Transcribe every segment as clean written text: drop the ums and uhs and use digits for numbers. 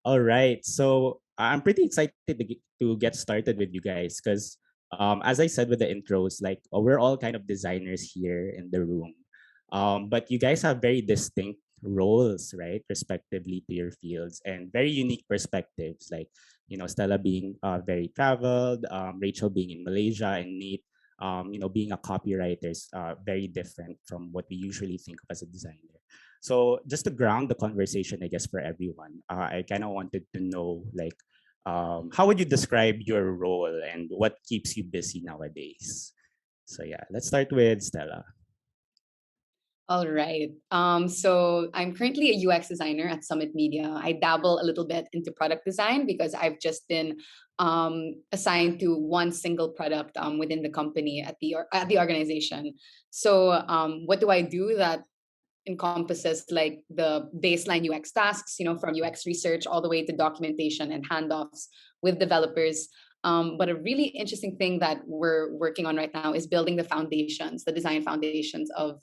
All right. So I'm pretty excited to get started with you guys because, as I said with the intros, like we're all kind of designers here in the room, but you guys have very distinct roles, right, respectively to your fields and very unique perspectives. Like, Stella being very traveled, Rachel being in Malaysia, and Nate, being a copywriter is very different from what we usually think of as a designer. So just to ground the conversation, I guess for everyone, I kind of wanted to know, like, how would you describe your role and what keeps you busy nowadays? So yeah, let's start with Stella. All right. So I'm currently a UX designer at Summit Media. I dabble a little bit into product design because I've just been assigned to one single product within the company at the organization. So what do I do that encompasses like the baseline UX tasks, from UX research all the way to documentation and handoffs with developers. But a really interesting thing that we're working on right now is building the foundations, the design foundations of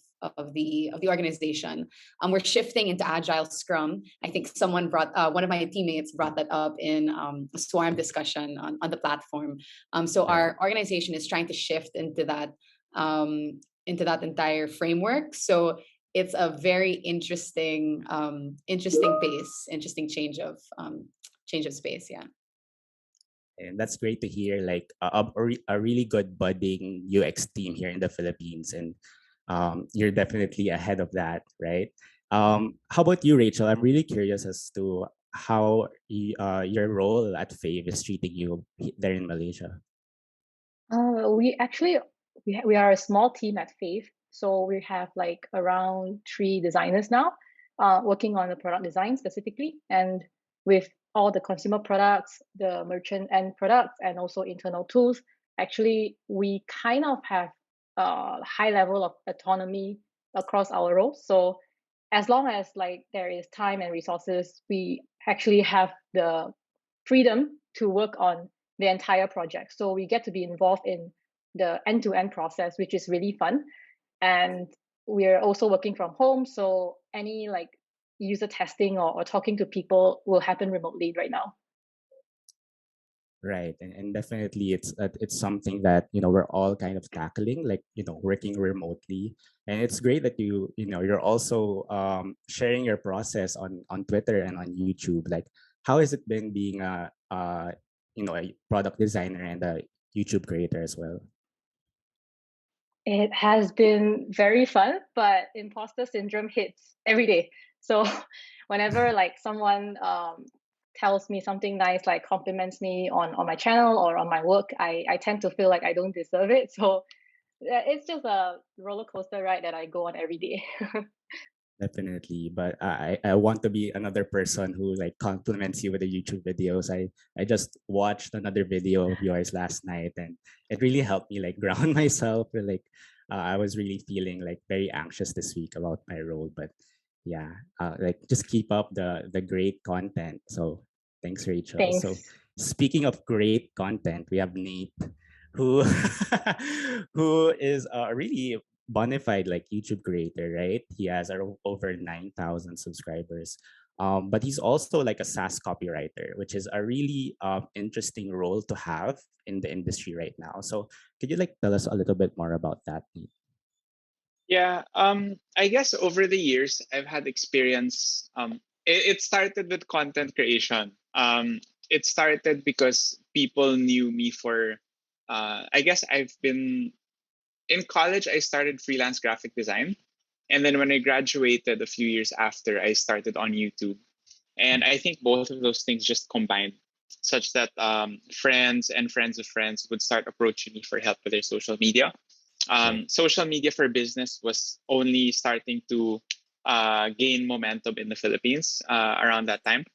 the organization. We're shifting into agile Scrum. I think someone brought one of my teammates brought that up in a Swarm discussion on the platform. So Right. our organization is trying to shift into that entire framework. So it's a very interesting pace, interesting change of space. Yeah. And that's great to hear, like a really good budding UX team here in the Philippines. And you're definitely ahead of that, right? How about you, Rachel? I'm really curious as to how your role at Fave is treating you there in Malaysia. We actually we are a small team at Fave, so we have like around 3 designers now, working on the product design specifically, and with all the consumer products, the merchant end products, and also internal tools. Actually, we kind of have a high level of autonomy across our roles. So as long as like there is time and resources, we actually have the freedom to work on the entire project. So we get to be involved in the end-to-end process, which is really fun. And we're also working from home. So any like user testing or talking to people will happen remotely right now. Right, and definitely it's something that we're all kind of tackling, like working remotely, and it's great that you're also sharing your process on Twitter and on YouTube. Like, how has it been being a product designer and a YouTube creator as well? It has been very fun, but imposter syndrome hits every day. So whenever like someone tells me something nice, like compliments me on my channel or on my work, I tend to feel like I don't deserve it. So it's just a roller coaster ride that I go on every day. Definitely, but I want to be another person who like compliments you with the YouTube videos. I just watched another video of yours last night, and it really helped me like ground myself. Or, like I was really feeling like very anxious this week about my role, but yeah, like just keep up the great content. So thanks, Rachel. So Thanks. speaking of great content, we have Nate, who who is really bonafide like YouTube creator, right? He has over 9,000 subscribers. But he's also like a SaaS copywriter, which is a really interesting role to have in the industry right now. So could you like tell us a little bit more about that? Yeah, I guess over the years I've had experience. It started with content creation. It started because people knew me for. I guess I've been in college. I started freelance graphic design, and then when I graduated a few years after, I started on YouTube. And I think both of those things just combined, such that friends and friends of friends would start approaching me for help with their social media. Social media for business was only starting to gain momentum in the Philippines around that time.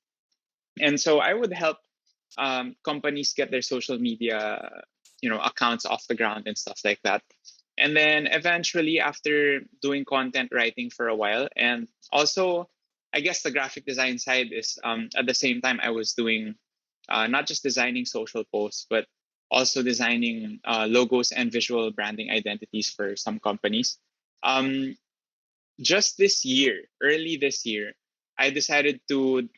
And so I would help companies get their social media, accounts off the ground and stuff like that. And then eventually, after doing content writing for a while, and also, I guess the graphic design side is at the same time I was doing not just designing social posts, but also designing logos and visual branding identities for some companies. Just this year, early this year, I decided to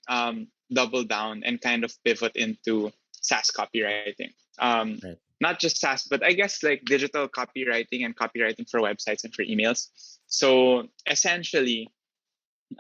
double down and kind of pivot into SaaS copywriting. Right. Not just SaaS, but I guess like digital copywriting and copywriting for websites and for emails. So essentially,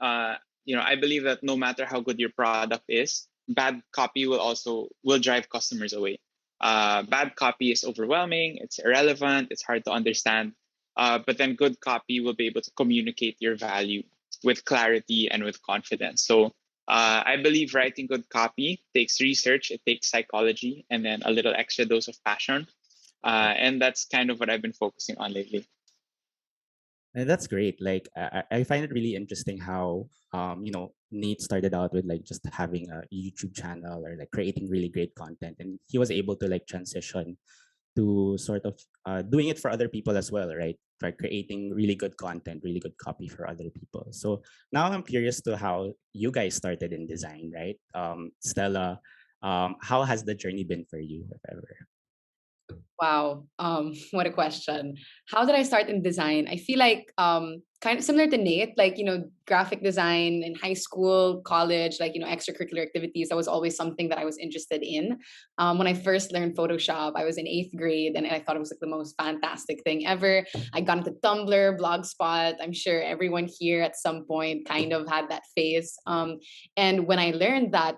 I believe that no matter how good your product is, bad copy will drive customers away. Bad copy is overwhelming, it's irrelevant, it's hard to understand. But then good copy will be able to communicate your value with clarity and with confidence. So I believe writing good copy takes research, it takes psychology, and then a little extra dose of passion. And that's kind of what I've been focusing on lately. And that's great. Like I find it really interesting how Nate started out with like just having a YouTube channel or like creating really great content, and he was able to like transition to sort of doing it for other people as well, right? By creating really good content, really good copy for other people. So now I'm curious to how you guys started in design, right? Stella, how has the journey been for you, if ever? Wow. What a question. How did I start in design? I feel like kind of similar to Nate, like, graphic design in high school, college, like, extracurricular activities. That was always something that I was interested in. When I first learned Photoshop, I was in 8th grade and I thought it was like the most fantastic thing ever. I got into Tumblr, Blogspot. I'm sure everyone here at some point kind of had that phase. And when I learned that,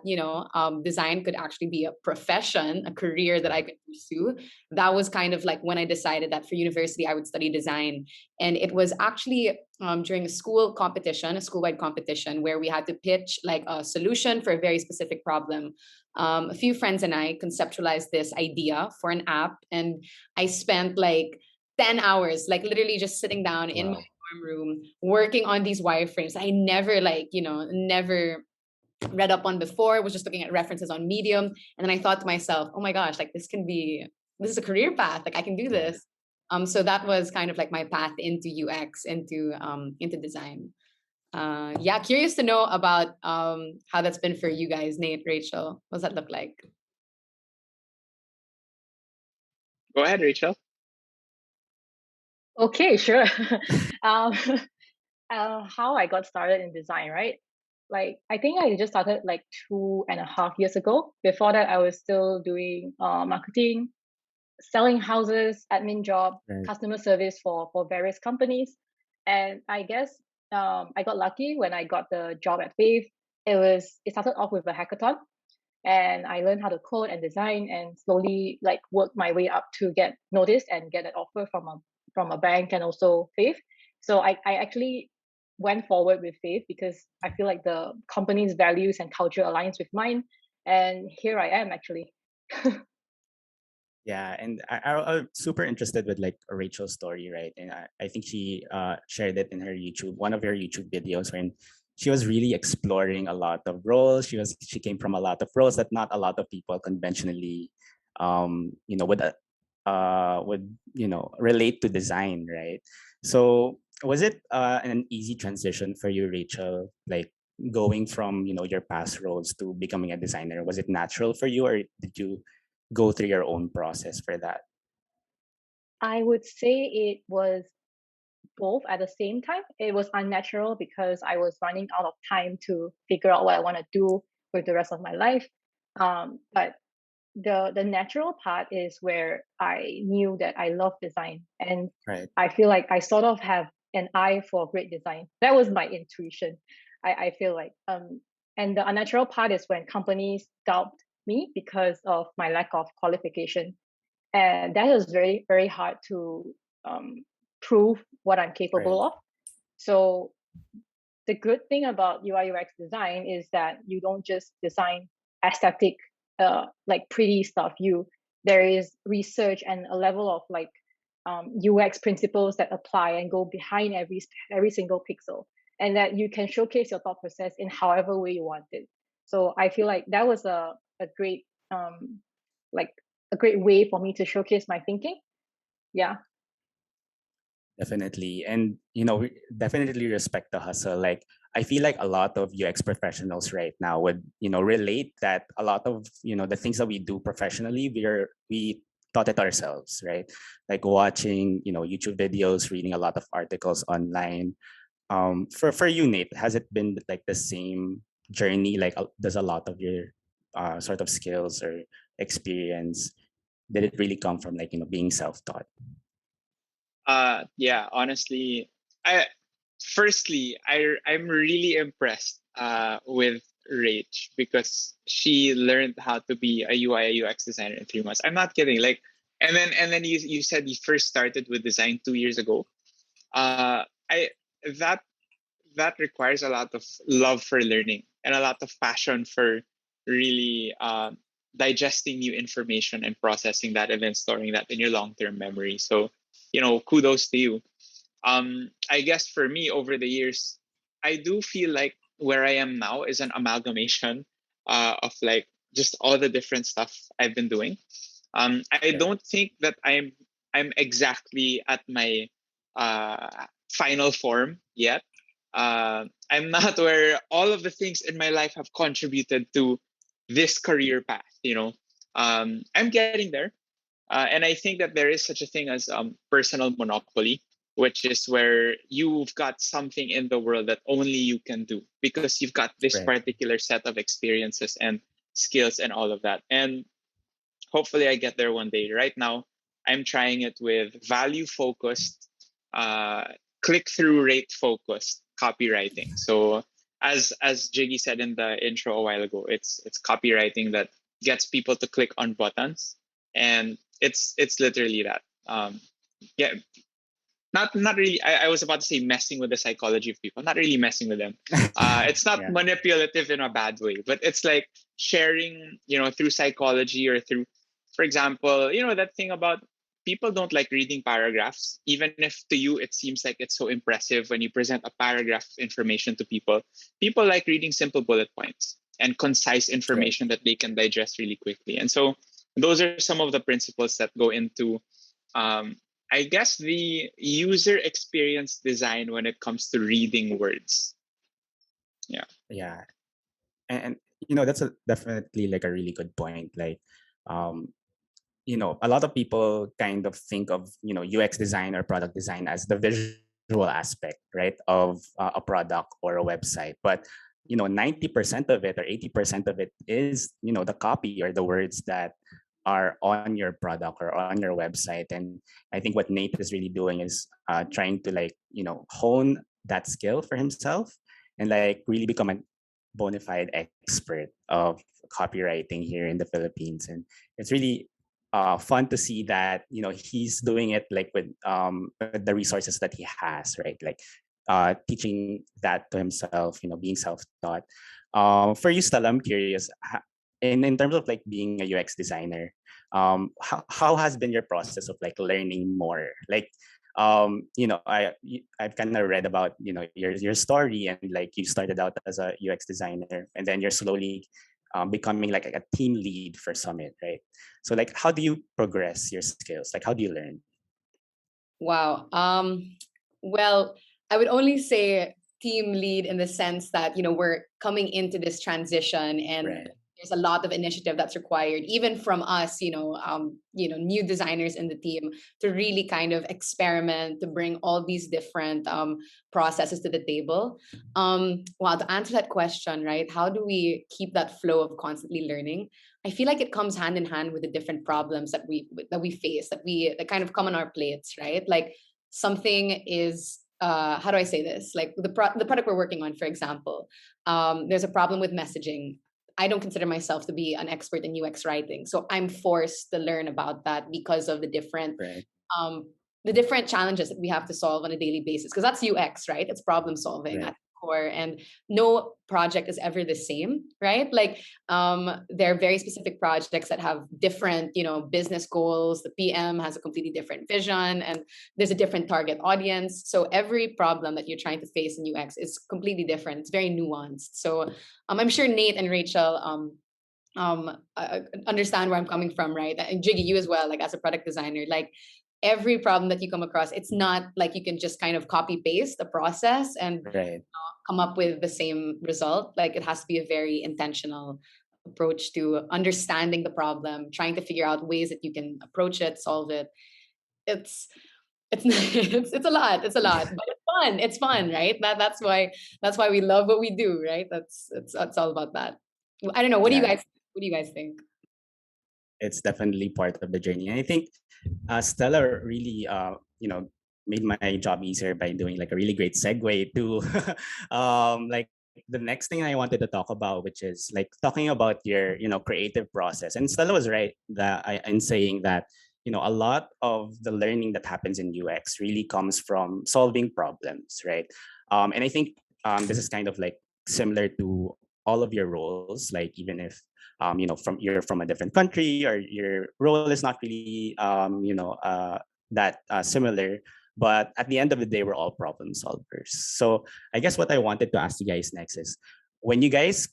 design could actually be a profession, a career that I could pursue, that was kind of like when I decided that for university I would study design. And it was actually during a school-wide competition, where we had to pitch like a solution for a very specific problem. A few friends and I conceptualized this idea for an app, and I spent like 10 hours, like literally just sitting down in my dorm room working on these wireframes. I never never read up on before, was just looking at references on Medium. And then I thought to myself, oh my gosh, like this is a career path. Like I can do this. So that was kind of like my path into UX, into design. Curious to know about how that's been for you guys, Nate, Rachel. What does that look like? Go ahead, Rachel. Okay, sure. How I got started in design, right? Like, I think I just started like 2.5 years ago. Before that, I was still doing marketing, selling houses, admin job, customer service for various companies. And I guess I got lucky when I got the job at Fave. It started off with a hackathon, and I learned how to code and design, and slowly like work my way up to get noticed and get an offer from a bank and also Fave. So I actually went forward with Fave because I feel like the company's values and culture aligns with mine, and here I am actually. Yeah, and I'm super interested with like Rachel's story, right? And I think she shared it in her one of her YouTube videos, when she was really exploring a lot of roles. She came from a lot of roles that not a lot of people conventionally, would relate to design, right? So was it an easy transition for you, Rachel? Like going from your past roles to becoming a designer, was it natural for you, or did you go through your own process for that? I would say it was both at the same time. It was unnatural because I was running out of time to figure out what I want to do with the rest of my life. But the natural part is where I knew that I love design, and I feel like I sort of have an eye for great design. That was my intuition. I feel like and the unnatural part is when companies doubt me because of my lack of qualification, and that is very, very hard to prove what I'm capable of. So the good thing about UI UX design is that you don't just design aesthetic like pretty stuff. There is research and a level of like UX principles that apply and go behind every single pixel, and that you can showcase your thought process in however way you want it. So I feel like that was a great like a great way for me to showcase my thinking. Yeah. Definitely. And, definitely respect the hustle. Like, I feel like a lot of UX professionals right now would, relate that a lot of, the things that we do professionally, we taught it ourselves, right? Like watching, YouTube videos, reading a lot of articles online. For you, Nate, has it been like the same journey, like does a lot of your sort of skills or experience, did it really come from like, being self-taught? Yeah, honestly, I I'm really impressed with Rach because she learned how to be a UI UX designer in 3 months. I'm not kidding. Like, and then you said you first started with design 2 years ago. I that that requires a lot of love for learning and a lot of passion for really digesting new information and processing that and then storing that in your long-term memory. So, kudos to you. I guess for me over the years, I do feel like where I am now is an amalgamation of like just all the different stuff I've been doing. I don't think that I'm exactly at my final form yet. I'm not where all of the things in my life have contributed to this career path. I'm getting there, and I think that there is such a thing as personal monopoly, which is where you've got something in the world that only you can do because you've got this Right. particular set of experiences and skills and all of that. And hopefully I get there one day. Right now, I'm trying it with value focused, click through rate focused copywriting. So as Jiggy said in the intro a while ago, it's copywriting that gets people to click on buttons, and it's literally that. Yeah, not really. I was about to say messing with the psychology of people. Not really messing with them. It's not Yeah. manipulative in a bad way, but it's like sharing, through psychology or through, for example, that thing about people don't like reading paragraphs, even if to you it seems like it's so impressive when you present a paragraph of information to people. People like reading simple bullet points and concise information that they can digest really quickly. And so those are some of the principles that go into I guess the user experience design when it comes to reading words. Yeah. Yeah. And that's definitely like a really good point. Like, a lot of people kind of think of, UX design or product design as the visual aspect, right, of a product or a website. But, 90% of it or 80% of it is, the copy or the words that are on your product or on your website. And I think what Nate is really doing is trying to like, hone that skill for himself and like really become a bona fide expert of copywriting here in the Philippines. And it's really fun to see that he's doing it like with the resources that he has, right? Like teaching that to himself, being self-taught. For you, Stella, I'm curious, in terms of like being a UX designer, how has been your process of like learning more? Like, I've kind of read about your story, and like you started out as a UX designer, and then you're slowly becoming like a team lead for Summit, right? So like, how do you progress your skills? Like, how do you learn? Wow. Well, I would only say team lead in the sense that, we're coming into this transition and Right. there's a lot of initiative that's required, even from us, new designers in the team to really kind of experiment, to bring all these different processes to the table. Wow, to answer that question, right? How do we keep that flow of constantly learning? I feel like it comes hand in hand with the different problems that we face, that kind of come on our plates, right? Like something is how do I say this? Like the product we're working on, for example, there's a problem with messaging. I don't consider myself to be an expert in UX writing, so I'm forced to learn about that because of Right. the different challenges that we have to solve on a daily basis. Because that's UX, right? It's problem solving Right. at core, and no project is ever the same, right? Like there are very specific projects that have different, business goals. The PM has a completely different vision, and there's a different target audience. So every problem that you're trying to face in UX is completely different. It's very nuanced. So I'm sure Nate and Rachel understand where I'm coming from, right? And Jiggy, you as well, like as a product designer, like every problem that you come across, it's not like you can just kind of copy paste the process and Right. come up with the same result. Like it has to be a very intentional approach to understanding the problem, trying to figure out ways that you can approach it, solve it. It's it's it's a lot, but it's fun. It's fun, right? That's why we love what we do, right? That's all about that. I don't know. Yeah, What do you guys think? it's definitely part of the journey. And I think Stella really, made my job easier by doing like a really great segue to, like the next thing I wanted to talk about, which is like talking about your, creative process. And Stella was right in saying that, a lot of the learning that happens in UX really comes from solving problems, right? And I think this is kind of like similar to all of your roles, like even if you're from a different country or your role is not really that similar, but at the end of the day we're all problem solvers. So I guess what I wanted to ask you guys next is, when you guys,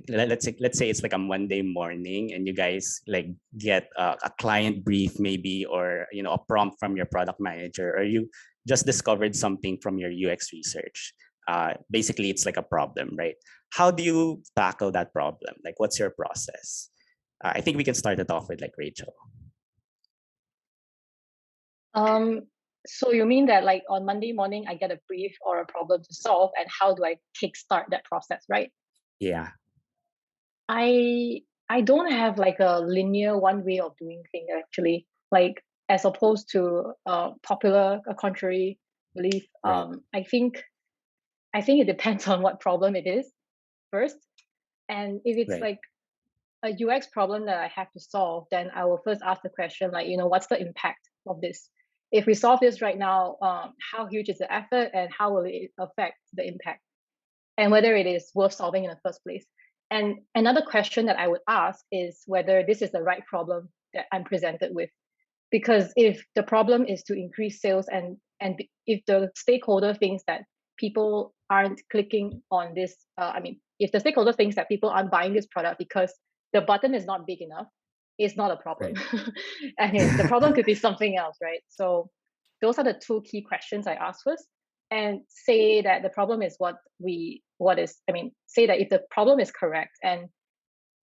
let's say it's like a Monday morning and you guys like get a client brief maybe, or a prompt from your product manager, or you just discovered something from your UX research. Basically it's like a problem, right? How do you tackle that problem? Like, what's your process? I think we can start it off with like Rachel. So you mean that like on Monday morning I get a brief or a problem to solve, and how do I kickstart that process, right? Yeah. I don't have like a linear one way of doing things actually. Like as opposed to popular a contrary belief. Right. I think it depends on what problem it is first. And if it's Right. like a UX problem that I have to solve, then I will first ask the question like, what's the impact of this? If we solve this right now, how huge is the effort and how will it affect the impact? And whether it is worth solving in the first place. And another question that I would ask is whether this is the right problem that I'm presented with. Because if the problem is to increase sales, and if the stakeholder thinks that people aren't clicking on this, if the stakeholder thinks that people aren't buying this product because the button is not big enough, it's not a problem. Right. And the problem could be something else, right? So those are the two key questions I ask first. And say that the problem is say that if the problem is correct and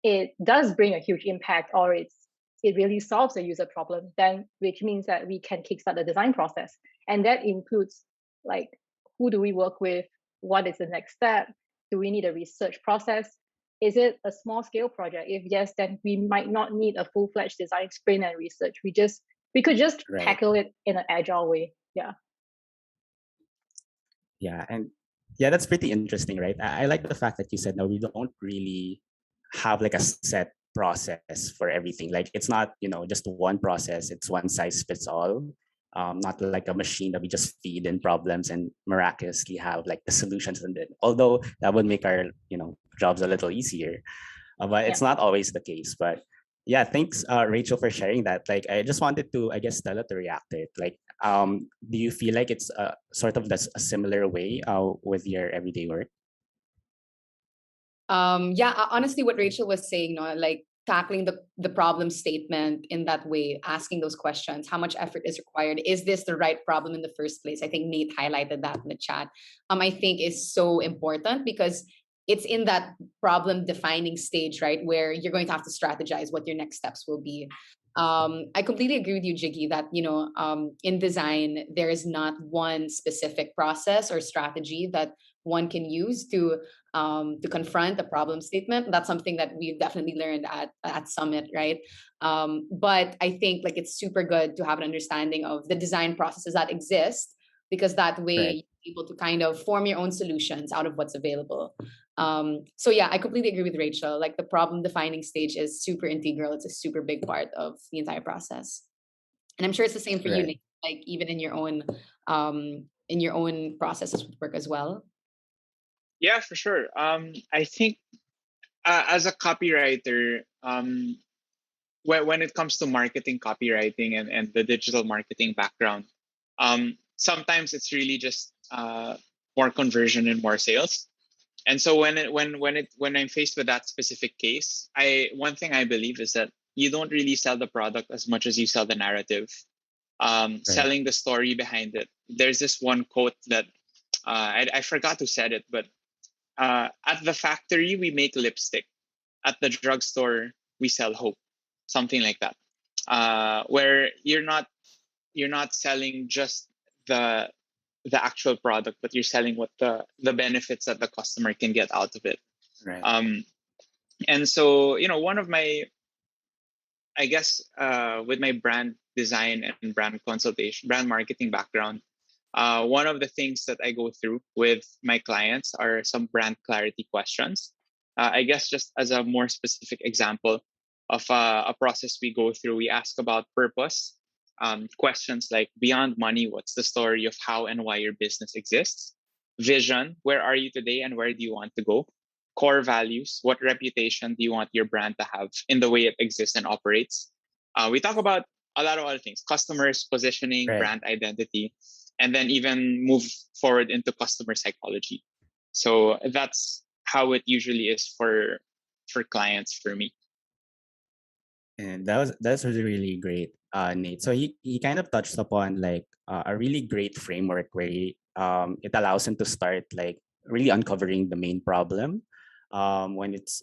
it does bring a huge impact, or it really solves a user problem, then which means that we can kickstart the design process. And that includes like, who do we work with? What is the next step? Do we need a research process? Is it a small scale project? If yes, then we might not need a full-fledged design sprint and research. We could just Right. tackle it in an agile way. Yeah. Yeah, and yeah, that's pretty interesting, right? I like the fact that you said no, we don't really have like a set process for everything. Like it's not, just one process, it's one size fits all. Not like a machine that we just feed in problems and miraculously have like the solutions. And then, although that would make our, jobs a little easier, but it's not always the case. But yeah, thanks, Rachel, for sharing that. Like, I just wanted to, I guess, Stella, to react to it. Like, do you feel like it's sort of a similar way with your everyday work? Yeah, honestly, what Rachel was saying, no, like tackling the problem statement in that way, asking those questions, how much effort is required? Is this the right problem in the first place? I think Nate highlighted that in the chat. I think is so important because it's in that problem defining stage, right, where you're going to have to strategize what your next steps will be. I completely agree with you, Jiggy, that in design there is not one specific process or strategy that one can use to confront the problem statement. That's something that we've definitely learned at Summit, right? But I think like it's super good to have an understanding of the design processes that exist, because that way Right. you're able to kind of form your own solutions out of what's available. So yeah, I completely agree with Rachel. Like the problem defining stage is super integral. It's a super big part of the entire process. And I'm sure it's the same for you, Right. Nick, like even in your own processes with work as well. Yeah, for sure. I think as a copywriter, when it comes to marketing, copywriting, and the digital marketing background, sometimes it's really just more conversion and more sales. And so when I'm faced with that specific case, one thing I believe is that you don't really sell the product as much as you sell the narrative, Right. selling the story behind it. There's this one quote that I forgot who said it, but at the factory we make lipstick, at the drugstore we sell hope, something like that. Where you're not selling just the the actual product, but you're selling what the benefits that the customer can get out of it. Right. And so, one of my, I guess, with my brand design and brand consultation, brand marketing background, one of the things that I go through with my clients are some brand clarity questions. I guess just as a more specific example of a process we go through, we ask about purpose, questions like beyond money, what's the story of how and why your business exists? Vision, where are you today and where do you want to go? Core values, what reputation do you want your brand to have in the way it exists and operates? We talk about a lot of other things, customers, positioning, Right. brand identity, and then even move forward into customer psychology. So that's how it usually is for clients for me. And that's really great, Nate. So he kind of touched upon like a really great framework where it allows him to start like really uncovering the main problem when he's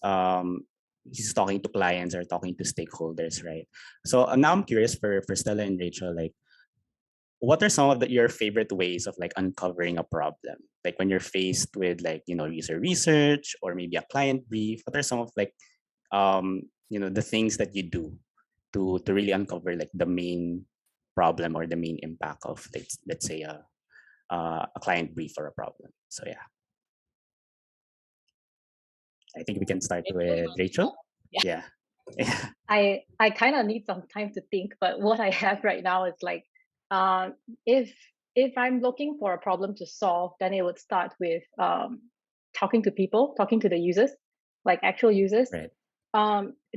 talking to clients or talking to stakeholders, right? So now I'm curious for Stella and Rachel, like what are some of your favorite ways of like uncovering a problem? Like when you're faced with like user research or maybe a client brief, what are some of like the things that you do to really uncover like the main problem or the main impact of let's say a client brief or a problem? So yeah, I think we can start with Rachel. Yeah. Yeah. I kind of need some time to think, but what I have right now is like, if I'm looking for a problem to solve, then it would start with talking to people, talking to the users, like actual users. Right.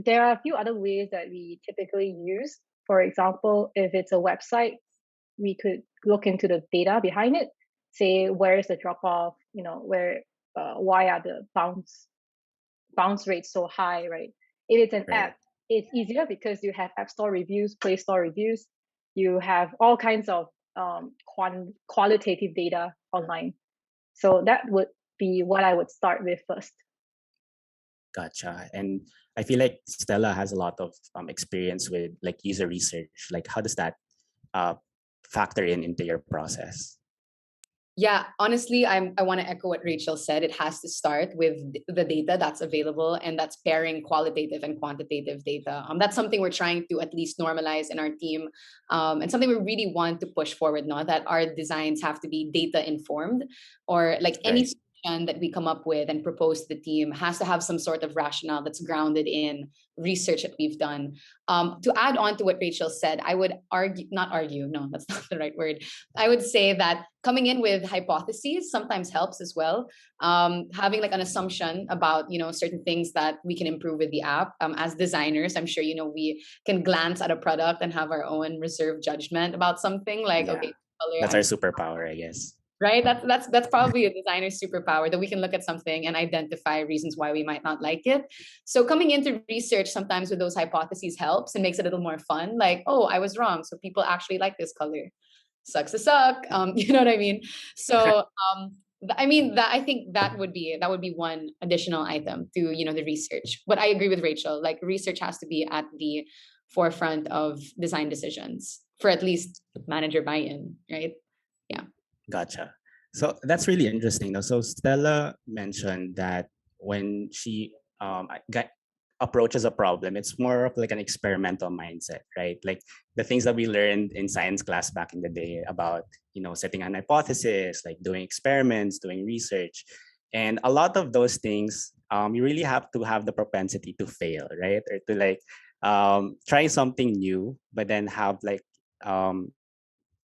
There are a few other ways that we typically use. For example, if it's a website, we could look into the data behind it, say where is the drop off, why are the bounce rates so high, right? If it's an Right. app, it's easier because you have App Store reviews, Play Store reviews, you have all kinds of qualitative data online. So that would be what I would start with first. Gotcha. And I feel like Stella has a lot of experience with like user research. Like how does that factor into your process? Yeah, honestly, I want to echo what Rachel said. It has to start with the data that's available, and that's pairing qualitative and quantitative data. That's something we're trying to at least normalize in our team, and something we really want to push forward. Not that our designs have to be data informed, or like any Right. solution that we come up with and propose to the team has to have some sort of rationale that's grounded in research that we've done. To add on to what Rachel said, I would not argue, no, that's not the right word. I would say that coming in with hypotheses sometimes helps as well. Having like an assumption about certain things that we can improve with the app. As designers, I'm sure we can glance at a product and have our own reserved judgment about something. Like, Yeah. okay, color, That's our superpower, I guess. right? That's probably a designer's superpower, that we can look at something and identify reasons why we might not like it. So coming into research sometimes with those hypotheses helps and makes it a little more fun. Like, oh, I was wrong. So people actually like this color. Sucks to suck. You know what I mean? So I think that would be one additional item to the research. But I agree with Rachel. Like research has to be at the forefront of design decisions for at least manager buy-in, right? Yeah. Gotcha. So that's really interesting. Though. So Stella mentioned that when she approaches a problem, it's more of like an experimental mindset, right? Like the things that we learned in science class back in the day about, setting an hypothesis, like doing experiments, doing research. And a lot of those things, you really have to have the propensity to fail, right? Or to like try something new, but then have like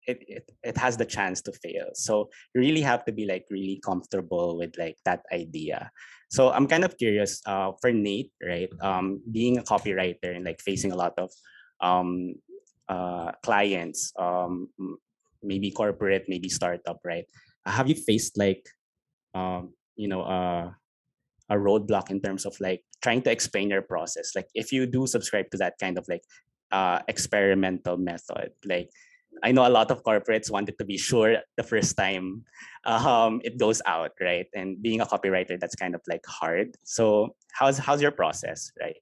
it has the chance to fail. So you really have to be like really comfortable with like that idea. So I'm kind of curious for Nate, right? Being a copywriter and like facing a lot of um, clients, maybe corporate, maybe startup, right? Have you faced like um, you know uh, a roadblock in terms of like trying to explain your process? Like if you do subscribe to that kind of like experimental method, like I know a lot of corporates wanted to be sure the first time it goes out, right? And being a copywriter, that's kind of like hard. So how's your process, right?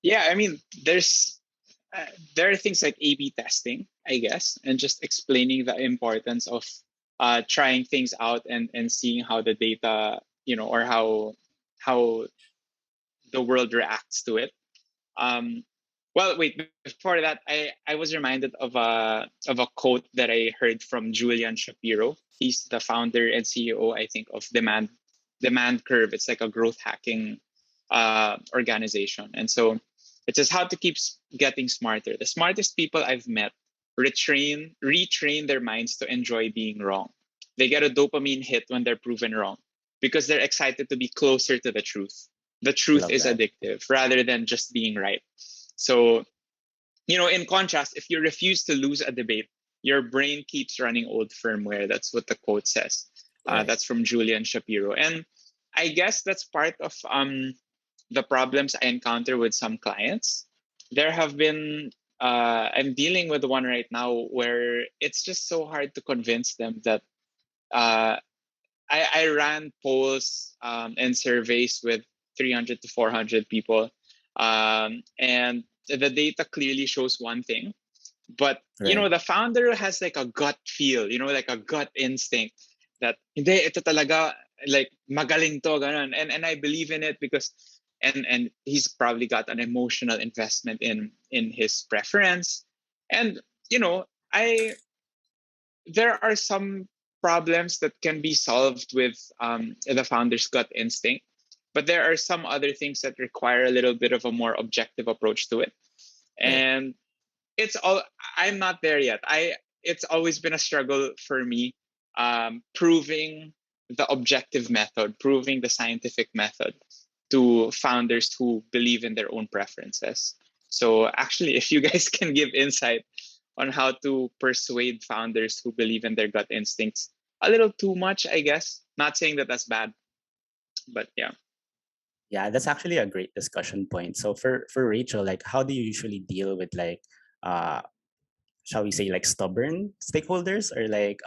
Yeah, I mean, there are things like A/B testing. I guess, and just explaining the importance of trying things out and seeing how the data, or how the world reacts to it. Um, well, wait. Before that, I was reminded of a quote that I heard from Julian Shapiro. He's the founder and CEO, I think, of Demand Curve. It's like a growth hacking organization, and so it says how to keep getting smarter. The smartest people I've met retrain their minds to enjoy being wrong. They get a dopamine hit when they're proven wrong because they're excited to be closer to the truth. The truth Love is that. addictive rather than just being right. So, in contrast, if you refuse to lose a debate, your brain keeps running old firmware. That's what the quote says. Right. That's from Julian Shapiro. And I guess that's part of the problems I encounter with some clients. There have been, I'm dealing with one right now where it's just so hard to convince them that uh, I ran polls and surveys with 300 to 400 people. And the data clearly shows one thing. But, Right. the founder has like a gut feel, like a gut instinct that, hindi, ito talaga, like, magaling to, ganun. And I believe in it because, and he's probably got an emotional investment in his preference. And, I there are some problems that can be solved with the founder's gut instinct, but there are some other things that require a little bit of a more objective approach to it. Right. And I'm not there yet. It's always been a struggle for me, proving the objective method, proving the scientific method to founders who believe in their own preferences. So actually, if you guys can give insight on how to persuade founders who believe in their gut instincts a little too much, I guess. Not saying that that's bad, but yeah. Yeah, that's actually a great discussion point. So for Rachel, like, how do you usually deal with, like, uh shall we say, like, stubborn stakeholders, or like,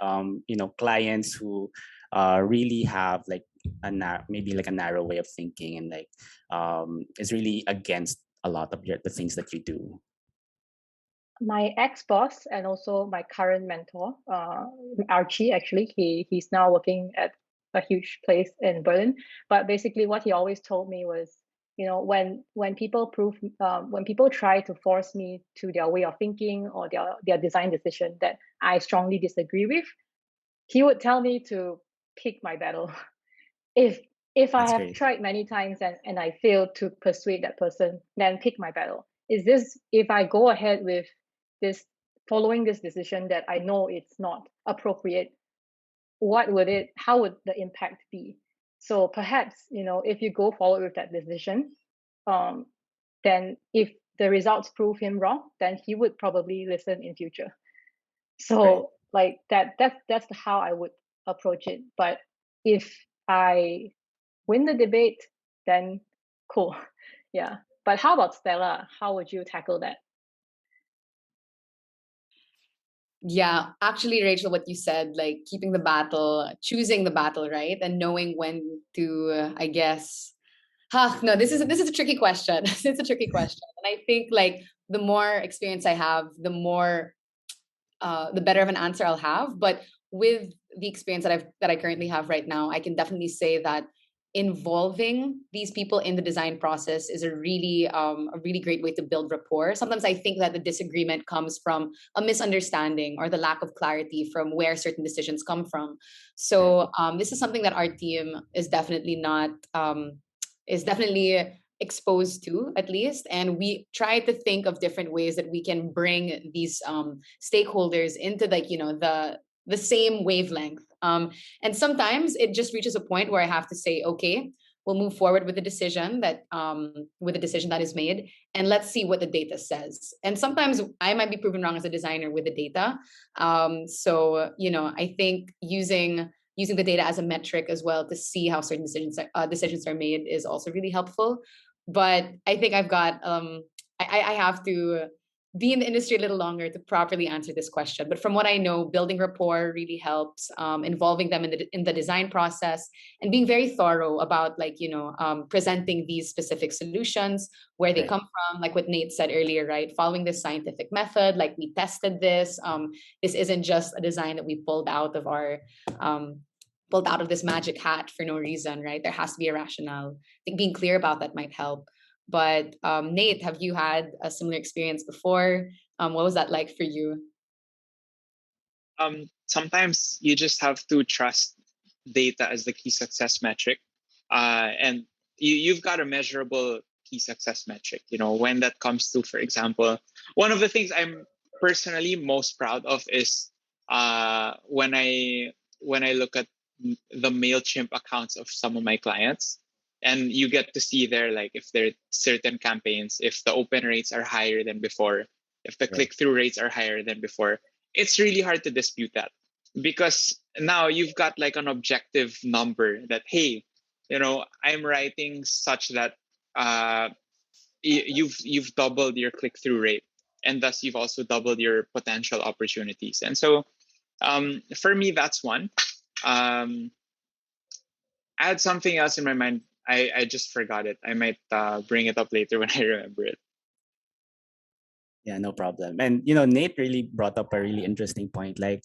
clients who really have, like, maybe like a narrow way of thinking, and like, is really against a lot of the things that you do? My ex-boss and also my current mentor, Archie, actually, he's now working at a huge place in Berlin. But basically, what he always told me was, when people try to force me to their way of thinking or their design decision that I strongly disagree with, he would tell me to pick my battle. If I That's have great. tried many times and I fail to persuade that person, then pick my battle. Is this, if I go ahead with this, following this decision that I know it's not appropriate, how would the impact be? So perhaps, if you go forward with that decision, then if the results prove him wrong, then he would probably listen in future. Right. So like that's how I would approach it. But if I win the debate, then cool. Yeah. But how about Stella? How would you tackle that? Yeah, actually, Rachel, what you said, like keeping the battle, choosing the battle, right, and knowing when to, I guess. No, this is a tricky question. It's a tricky question, and I think like the more experience I have, the better of an answer I'll have. But with the experience that I currently have right now, I can definitely say that involving these people in the design process is a really great way to build rapport. Sometimes I think that the disagreement comes from a misunderstanding or the lack of clarity from where certain decisions come from. Right. So this is something that our team is definitely not is definitely exposed to, at least, and we try to think of different ways that we can bring these stakeholders into, like, the same wavelength. And sometimes it just reaches a point where I have to say, okay, we'll move forward with the decision that is made, and let's see what the data says. And sometimes I might be proven wrong as a designer with the data. So I think using the data as a metric as well to see how certain decisions are made is also really helpful. But I think I've got I have to be in the industry a little longer to properly answer this question. But from what I know, building rapport really helps, involving them in the design process, and being very thorough about presenting these specific solutions, where they Right. come from, like what Nate said earlier, right? Following this scientific method, like we tested this. This isn't just a design that we pulled out of this magic hat for no reason, right? There has to be a rationale. I think being clear about that might help. But Nate, have you had a similar experience before? What was that like for you? Sometimes you just have to trust data as the key success metric, and you've got a measurable key success metric. When that comes to, for example, one of the things I'm personally most proud of is when I look at the MailChimp accounts of some of my clients, and you get to see there, like, if there are certain campaigns, if the open rates are higher than before, if the click-through rates are higher than before. It's really hard to dispute that, because now you've got like an objective number that, hey, I'm writing such that you've doubled your click-through rate, and thus you've also doubled your potential opportunities. And so for me, that's one. I had something else in my mind. I just forgot it. I might bring it up later when I remember it. Yeah, no problem. And Nate really brought up a really interesting point. Like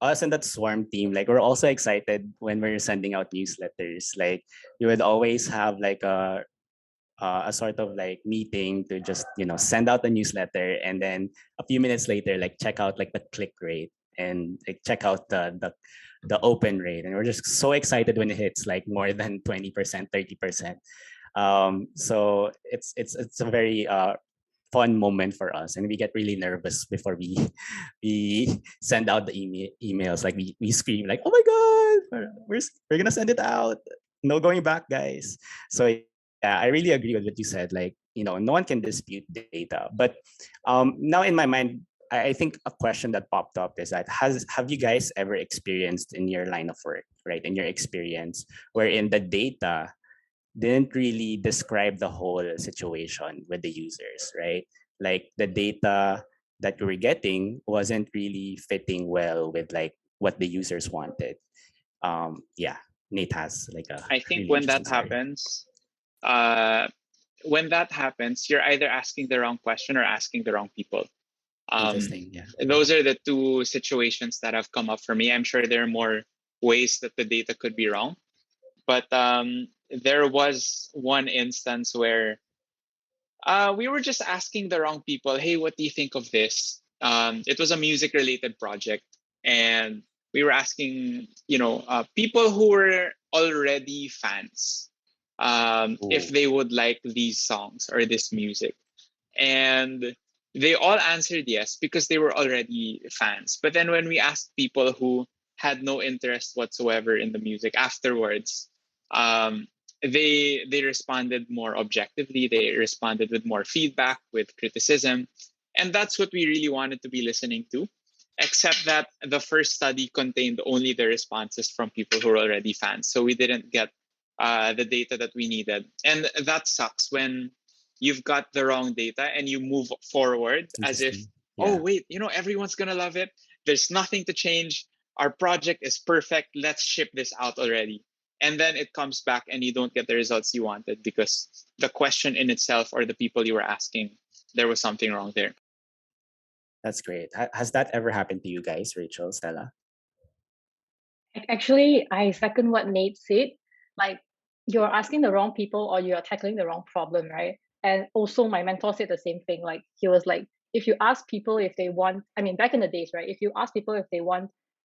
us and that Swarm team, like we're also excited when we're sending out newsletters. Like you would always have like a sort of like meeting to just send out the newsletter, and then a few minutes later, like check out like the click rate and like check out the open rate, and we're just so excited when it hits like more than 20%, 30%. So it's a very fun moment for us, and we get really nervous before we send out the emails. Like we scream like, oh my god, we're gonna send it out, no going back, guys. So yeah, I really agree with what you said. Like, no one can dispute data. But now in my mind, I think a question that popped up is that have you guys ever experienced in your line of work, right, in your experience, wherein the data didn't really describe the whole situation with the users, right? Like the data that you were getting wasn't really fitting well with like what the users wanted. Yeah, Nate has like a I think really interesting story. When that happens, you're either asking the wrong question or asking the wrong people. Interesting, yeah. Those are the two situations that have come up for me. I'm sure there are more ways that the data could be wrong, but there was one instance where we were just asking the wrong people, hey, what do you think of this? It was a music-related project, and we were asking, people who were already fans, if they would like these songs or this music. And they all answered yes because they were already fans. But then when we asked people who had no interest whatsoever in the music afterwards, they responded more objectively. They responded with more feedback, with criticism. And that's what we really wanted to be listening to, except that the first study contained only the responses from people who were already fans. So we didn't get the data that we needed. And that sucks when you've got the wrong data and you move forward as if, oh, wait, everyone's going to love it. There's nothing to change. Our project is perfect. Let's ship this out already. And then it comes back and you don't get the results you wanted because the question in itself or the people you were asking, there was something wrong there. That's great. Has that ever happened to you guys, Rachel, Stella? Actually, I second what Nate said. Like, you're asking the wrong people or you're tackling the wrong problem, right? And also my mentor said the same thing. Like, he was like, if you ask people if they want, back in the days, right? If you ask people if they want,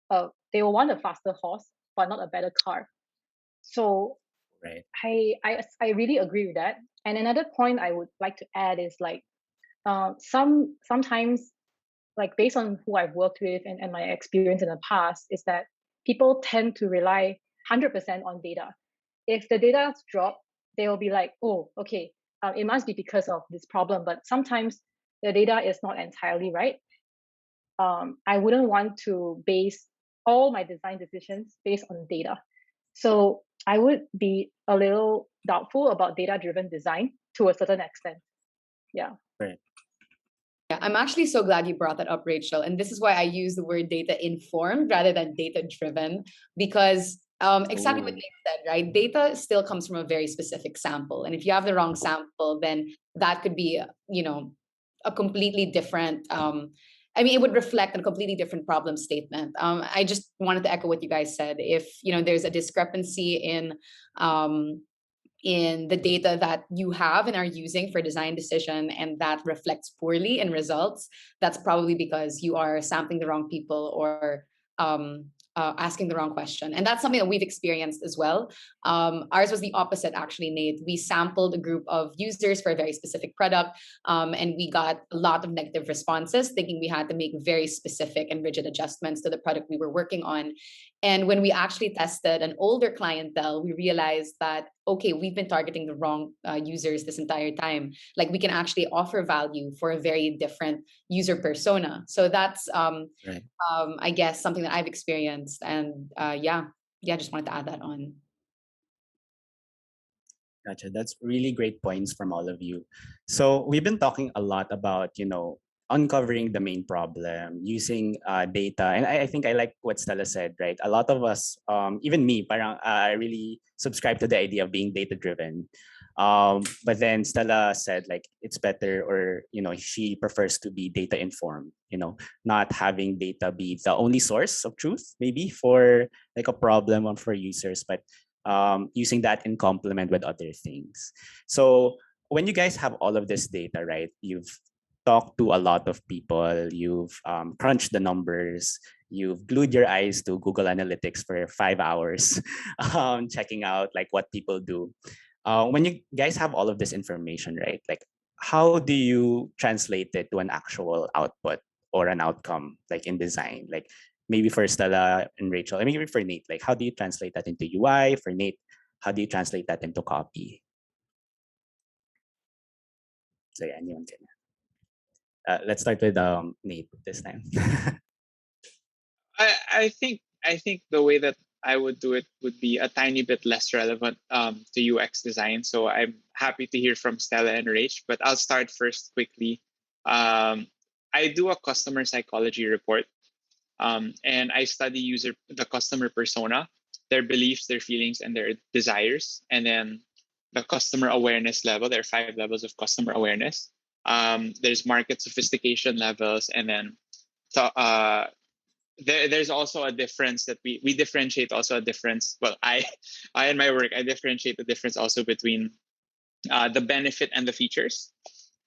they will want a faster horse, but not a better car. So right. I really agree with that. And another point I would like to add is like, sometimes, like based on who I've worked with and my experience in the past, is that people tend to rely 100% on data. If the data drop, they will be like, oh, okay, it must be because of this problem. But sometimes the data is not entirely right. I wouldn't want to base all my design decisions based on data. So I would be a little doubtful about data-driven design to a certain extent. Yeah. Right. Yeah, I'm actually so glad you brought that up, Rachel. And this is why I use the word data informed rather than data driven, because exactly what Oh, Nate said, right? Data still comes from a very specific sample. And if you have the wrong sample, then that could be, a completely different, it would reflect a completely different problem statement. I just wanted to echo what you guys said. If, there's a discrepancy um, in the data that you have and are using for design decision and that reflects poorly in results, that's probably because you are sampling the wrong people or asking the wrong question. And that's something that we've experienced as well. Ours was the opposite, actually, Nate. We sampled a group of users for a very specific product, and we got a lot of negative responses, thinking we had to make very specific and rigid adjustments to the product we were working on. And when we actually tested an older clientele, we realized that, okay, we've been targeting the wrong users this entire time. Like, we can actually offer value for a very different user persona. So that's, right. I guess, something that I've experienced. And just wanted to add that on. Gotcha. That's really great points from all of you. So we've been talking a lot about, uncovering the main problem using data. And I think I like what Stella said, right? A lot of us, even me, parang, I really subscribe to the idea of being data driven. But then Stella said like it's better, or she prefers to be data informed, not having data be the only source of truth, maybe for like a problem or for users, but using that in complement with other things. So when you guys have all of this data, right, you've talked to a lot of people, you've crunched the numbers, you've glued your eyes to Google Analytics for 5 hours, checking out like what people do. When you guys have all of this information, right, like how do you translate it to an actual output or an outcome, like in design? Like maybe for Stella and Rachel, maybe for Nate, like how do you translate that into UI? For Nate, how do you translate that into copy? So yeah, anyone can. Let's start with Nate this time. I think the way that I would do it would be a tiny bit less relevant to UX design. So I'm happy to hear from Stella and Rach, but I'll start first quickly. I do a customer psychology report, and I study the customer persona, their beliefs, their feelings, and their desires, and then the customer awareness level. There are 5 levels of customer awareness. There's market sophistication levels, and then so, there's also a difference that we differentiate. Also a difference. Well, I in my work I differentiate the difference also between the benefit and the features.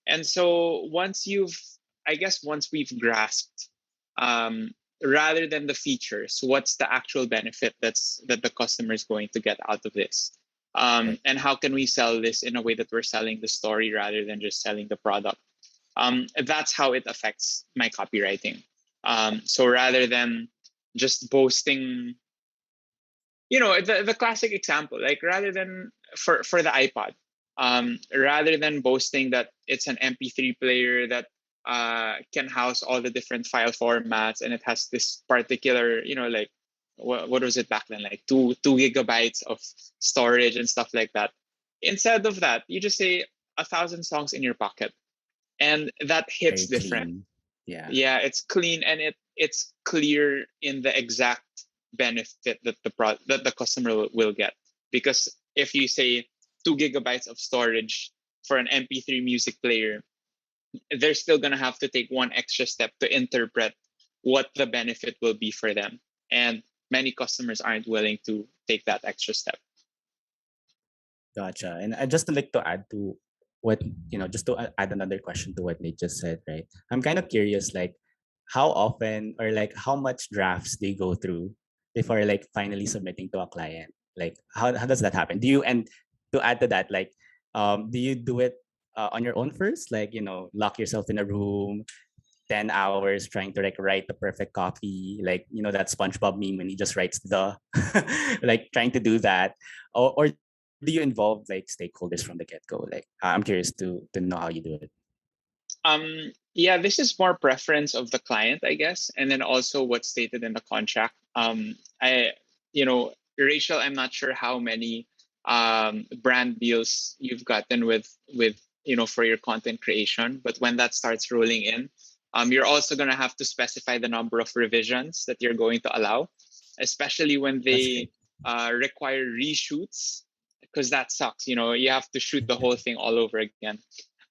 And so once we've grasped, rather than the features, what's the actual benefit that the customer is going to get out of this, and how can we sell this in a way that we're selling the story rather than just selling the product. That's how it affects my copywriting. So rather than just boasting, the classic example, like rather than for the iPod, rather than boasting that it's an MP3 player that can house all the different file formats, and it has this particular, like what was it back then, like two gigabytes of storage and stuff like that. Instead of that, you just say 1,000 songs in your pocket, and that hits Very different. clean. Yeah. Yeah, it's clean, and it's clear in the exact benefit that the customer will get. Because if you say 2 gigabytes of storage for an MP3 music player, they're still going to have to take one extra step to interpret what the benefit will be for them. And many customers aren't willing to take that extra step. Gotcha. And I just like to add to what, just to add another question to what Nate just said, right? I'm kind of curious, like, how often or like how much drafts they go through before like finally submitting to a client? Like, how does that happen? And to add to that, like, do you do it on your own first? Like, lock yourself in a room, 10 hours trying to like write the perfect copy, like that SpongeBob meme when he just writes the like trying to do that, or do you involve like stakeholders from the get-go? Like I'm curious to know how you do it. Yeah, this is more preference of the client, I guess, and then also what's stated in the contract. Rachel, I'm not sure how many brand deals you've gotten with for your content creation. But when that starts rolling in, you're also going to have to specify the number of revisions that you're going to allow, especially when That's they great. require reshoots, because that sucks. You have to shoot the whole thing all over again.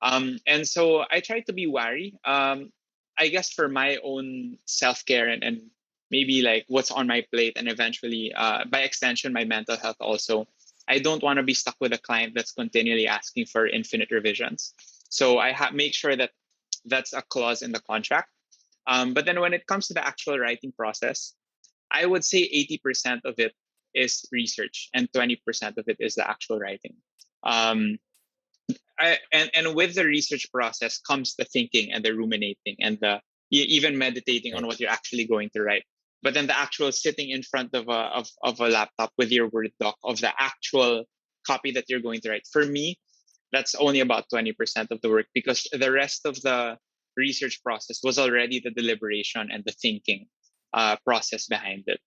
And so I try to be wary. I guess for my own self-care and maybe like what's on my plate, and eventually, by extension, my mental health also. I don't want to be stuck with a client that's continually asking for infinite revisions. So I make sure that that's a clause in the contract. But then when it comes to the actual writing process, I would say 80% of it is research and 20% of it is the actual writing. And with the research process comes the thinking and the ruminating and the even meditating on Right. what you're actually going to write. But then the actual sitting in front of a laptop with your Word doc of the actual copy that you're going to write, for me, that's only about 20% of the work, because the rest of the research process was already the deliberation and the thinking process behind it.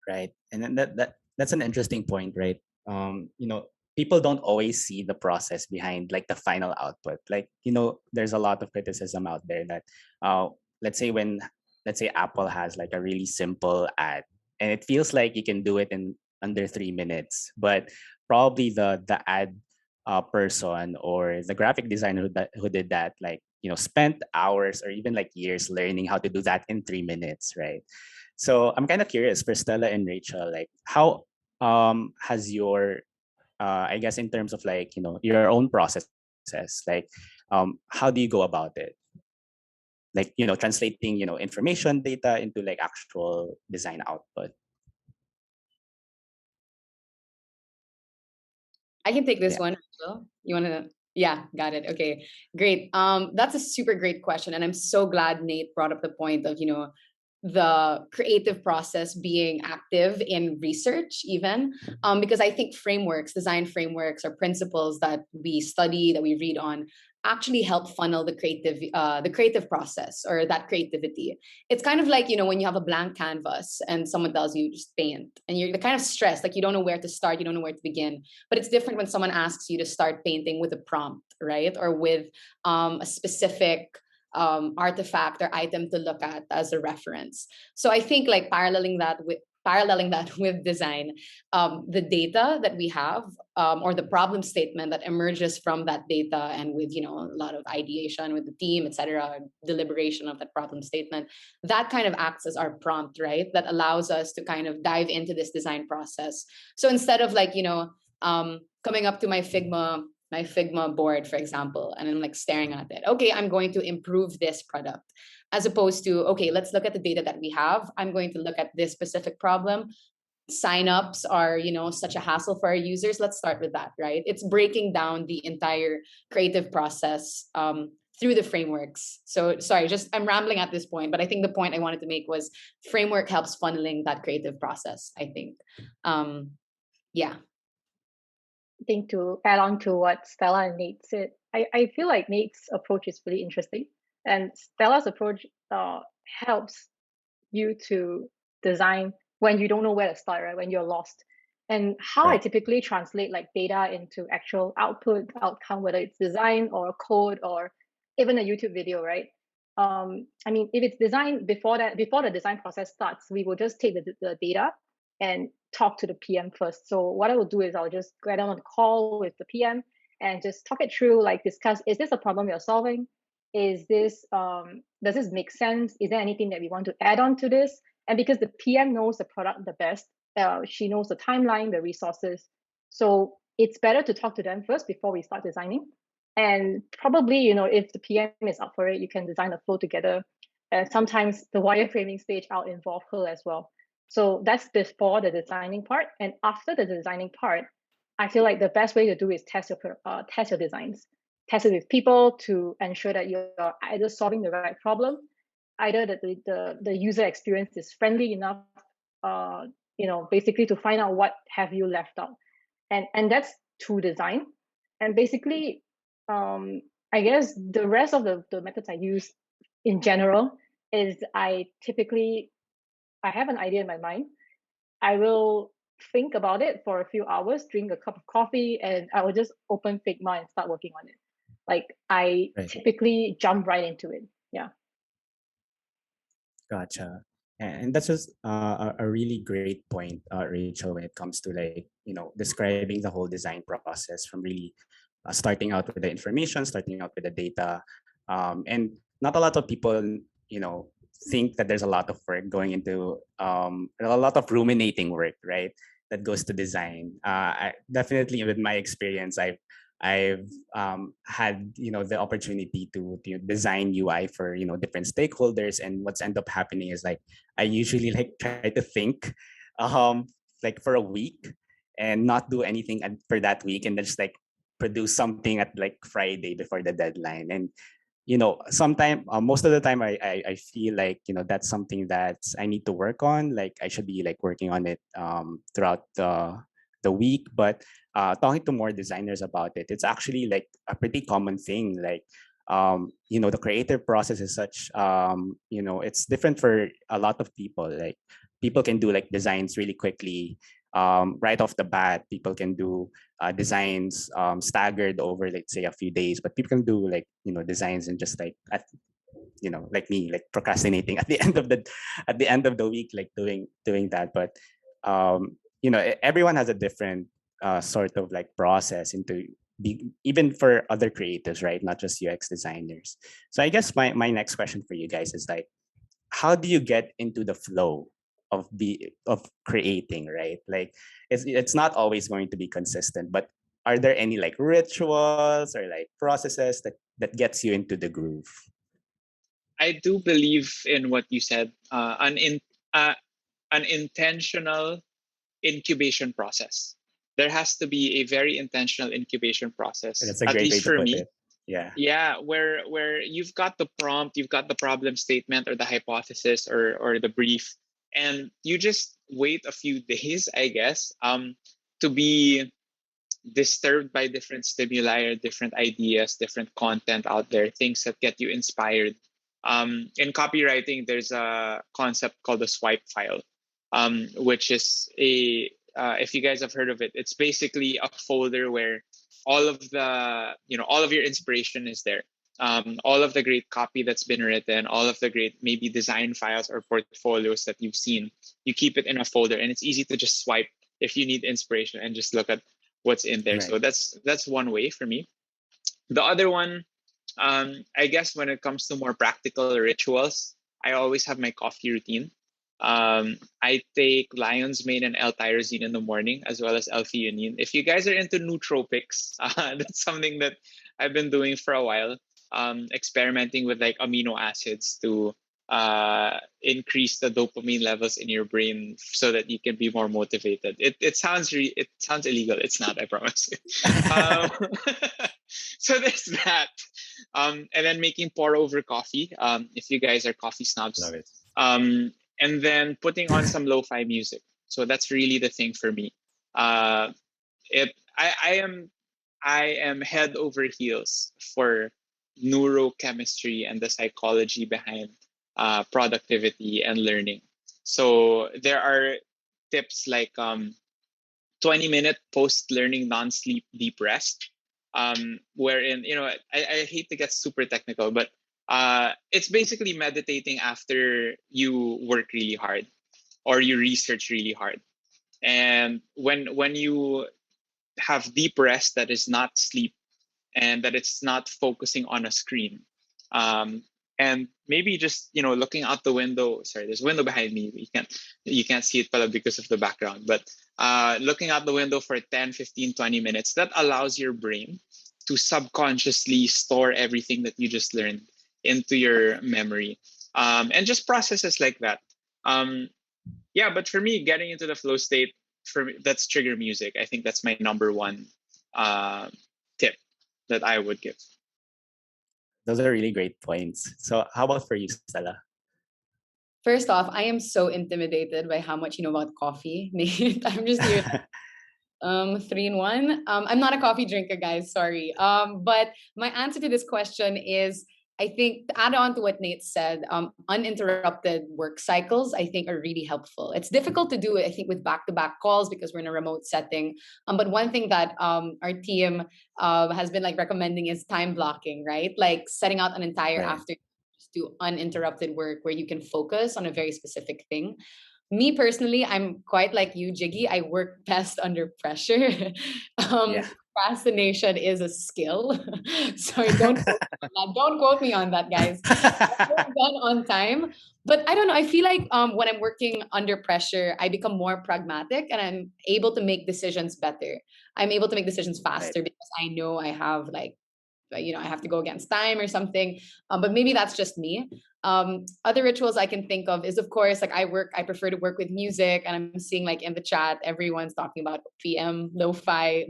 Right. And then that's an interesting point, right? People don't always see the process behind like the final output. Like, there's a lot of criticism out there that let's say when let's say Apple has like a really simple ad and it feels like you can do it in under 3 minutes, but probably the ad person or the graphic designer who did that, like, spent hours or even like years learning how to do that in 3 minutes, right? So I'm kind of curious for Stella and Rachel, like how has your I guess in terms of like your own processes, like how do you go about it? Like translating information data into like actual design output. I can take this Yeah. one. Rachel. You want to? Yeah, got it. Okay, great. That's a super great question, and I'm so glad Nate brought up the point of the creative process being active in research, even because I think design frameworks, or principles that we study, that we read on, actually help funnel the creative process, or that creativity. It's kind of like when you have a blank canvas and someone tells you just paint, and you're kind of stressed, like you don't know where to start, you don't know where to begin. But it's different when someone asks you to start painting with a prompt, right? Or with a specific artifact or item to look at as a reference. So I think like paralleling that with design, the data that we have, or the problem statement that emerges from that data, and with a lot of ideation with the team, etc., deliberation of that problem statement, that kind of acts as our prompt, right? That allows us to kind of dive into this design process. So instead of like coming up to my Figma board, for example, and I'm like staring at it. Okay, I'm going to improve this product. As opposed to, okay, let's look at the data that we have. I'm going to look at this specific problem. Signups are, such a hassle for our users. Let's start with that, right? It's breaking down the entire creative process through the frameworks. So sorry, just I'm rambling at this point, but I think the point I wanted to make was framework helps funneling that creative process, I think. Yeah. I think to add on to what Stella and Nate said, I feel like Nate's approach is really interesting. And Stella's approach helps you to design when you don't know where to start, right? When you're lost. And how I Right. typically translate like data into actual outcome, whether it's design or code or even a YouTube video, right? I mean, if it's designed before the design process starts, we will just take the data and talk to the PM first. So what I will do is I'll just get on a call with the PM and just talk it through, like discuss, is this a problem you're solving? Is this does this make sense? Is there anything that we want to add on to this? And because the PM knows the product the best, she knows the timeline, the resources. So it's better to talk to them first before we start designing. And probably, if the PM is up for it, you can design a flow together. And sometimes the wireframing stage, I'll involve her as well. So that's before the designing part. And after the designing part, I feel like the best way to do is test your designs. Test it with people to ensure that you're either solving the right problem, either that the user experience is friendly enough, basically to find out what have you left out. And that's to design. And basically, I guess the rest of the methods I use in general is I have an idea in my mind. I will think about it for a few hours, drink a cup of coffee, and I will just open Figma and start working on it. Like I Right. typically jump right into it. Yeah. Gotcha. And that's just a really great point, Rachel, when it comes to like, describing the whole design process from really starting out with the information, starting out with the data. And not a lot of people, think that there's a lot of work going into a lot of ruminating work, right? That goes to design. Definitely with my experience, I've had the opportunity to design UI for different stakeholders, and what's end up happening is like I usually like try to think like for a week and not do anything for that week, and then just like produce something at like Friday before the deadline. And sometime most of the time I feel like that's something that I need to work on. Like I should be like working on it throughout the week. But talking to more designers about it, it's actually like a pretty common thing. Like the creative process is such it's different for a lot of people. Like people can do like designs really quickly right off the bat. People can do designs staggered over, let's say, a few days, but people can do like designs and just like like me, like procrastinating at the end of the week, like doing that. But everyone has a different sort of like process into even for other creatives, right? Not just UX designers. So I guess my next question for you guys is like, how do you get into the flow of creating, right? Like it's not always going to be consistent, but are there any like rituals or like processes that gets you into the groove? I do believe in what you said, an intentional incubation process. There has to be a very intentional incubation process, That's a at great way least to for put me. it. Yeah. Yeah, where you've got the prompt, you've got the problem statement or the hypothesis or the brief, and you just wait a few days, I guess, to be disturbed by different stimuli or different ideas, different content out there, things that get you inspired. In copywriting, there's a concept called the swipe file, which is if you guys have heard of it, it's basically a folder where all of all of your inspiration is there. All of the great copy that's been written, all of the great maybe design files or portfolios that you've seen, you keep it in a folder, and it's easy to just swipe if you need inspiration and just look at what's in there. Right. So that's one way for me. The other one, I guess when it comes to more practical rituals, I always have my coffee routine. I take lion's mane and L-tyrosine in the morning, as well as L-theanine. If you guys are into nootropics, that's something that I've been doing for a while. Experimenting with like amino acids to increase the dopamine levels in your brain so that you can be more motivated. It sounds illegal. It's not, I promise you. So there's that. And then making pour over coffee. If you guys are coffee snobs. Love it. And then putting on some lo-fi music. So that's really the thing for me. I am head over heels for neurochemistry and the psychology behind productivity and learning. So there are tips like 20-minute post-learning non-sleep deep rest, wherein I hate to get super technical, but it's basically meditating after you work really hard or you research really hard. And when you have deep rest that is not sleep and that it's not focusing on a screen, and maybe just looking out the window. Sorry, there's a window behind me. You can't see it because of the background, but looking out the window for 10, 15, 20 minutes, that allows your brain to subconsciously store everything that you just learned into your memory, and just processes like that. Yeah, but for me, getting into the flow state, that's trigger music. I think that's my number one tip that I would give. Those are really great points. So how about for you, Stella? First off, I am so intimidated by how much you know about coffee, Nate. I'm just here. 3-in-1. I'm not a coffee drinker, guys. Sorry. But my answer to this question is I think to add on to what Nate said, uninterrupted work cycles, I think, are really helpful. It's difficult to do, I think, with back-to-back calls because we're in a remote setting. But one thing that our team has been like recommending is time blocking, right? Like setting out an entire Right. afternoon to do uninterrupted work where you can focus on a very specific thing. Me personally, I'm quite like you, Jiggy. I work best under pressure. Yeah. Procrastination is a skill. Sorry, don't quote me on that. Don't quote me on that, guys. Done on time. But I don't know. I feel like when I'm working under pressure, I become more pragmatic and I'm able to make decisions better. I'm able to make decisions Right. faster because I know I have like I have to go against time or something. But maybe that's just me. Other rituals I can think of is, of course, like I prefer to work with music, and I'm seeing like in the chat, everyone's talking about PM, lo-fi.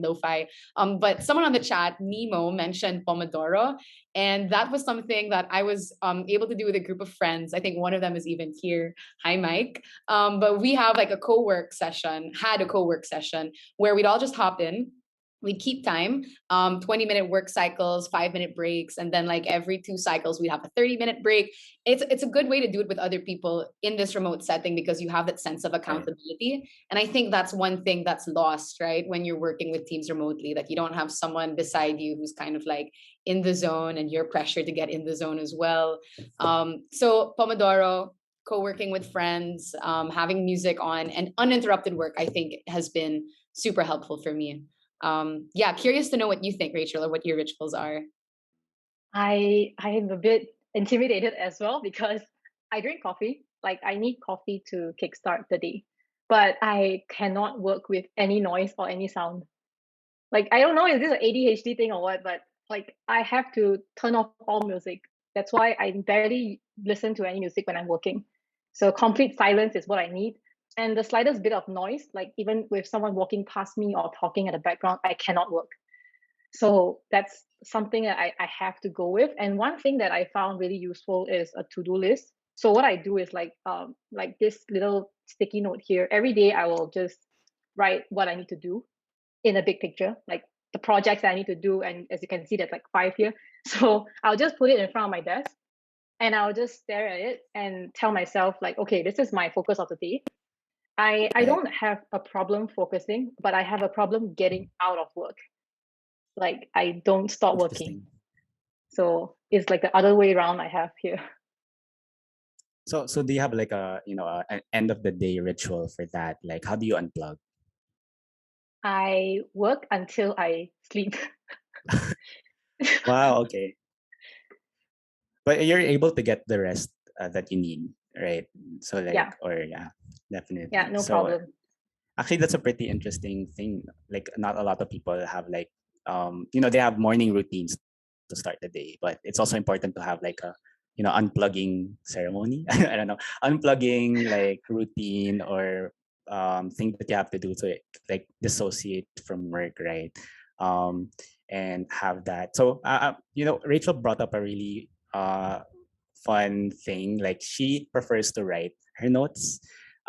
But someone on the chat, Nemo, mentioned Pomodoro, and that was something that I was able to do with a group of friends. I think one of them is even here. Hi, Mike. But we have like had a co-work session where we'd all just hop in. We'd keep time, 20-minute work cycles, 5-minute breaks, and then like every 2 cycles, we'd have a 30-minute break. It's a good way to do it with other people in this remote setting because you have that sense of Right. accountability. And I think that's one thing that's lost, right? When you're working with teams remotely, that you don't have someone beside you who's kind of like in the zone and you're pressured to get in the zone as well. So Pomodoro, co-working with friends, having music on, and uninterrupted work, I think has been super helpful for me. Yeah, curious to know what you think, Rachel, or what your rituals are. I'm a bit intimidated as well because I drink coffee. Like I need coffee to kickstart the day, but I cannot work with any noise or any sound. Like I don't know, is this an ADHD thing or what? But like I have to turn off all music. That's why I barely listen to any music when I'm working. So complete silence is what I need. And the slightest bit of noise, like even with someone walking past me or talking in the background, I cannot work. So that's something that I have to go with. And one thing that I found really useful is a to-do list. So what I do is like this little sticky note here. Every day I will just write what I need to do in a big picture, like the projects that I need to do. And as you can see, there's like 5 here. So I'll just put it in front of my desk and I'll just stare at it and tell myself like, okay, this is my focus of the day. I Right. don't have a problem focusing, but I have a problem getting out of work. Like I don't stop working. Interesting. So it's like the other way around I have here. So do you have like an end of the day ritual for that? Like how do you unplug? I work until I sleep. Wow, okay. But you're able to get the rest that you need, right? So like, Yeah. yeah, definitely. Yeah, no So problem. actually, that's a pretty interesting thing. Like, not a lot of people have like, they have morning routines to start the day, but it's also important to have like a, unplugging ceremony. I don't know, unplugging like routine or thing that you have to do to like dissociate from work, right? And have that. So, Rachel brought up a really fun thing. Like, she prefers to write her notes,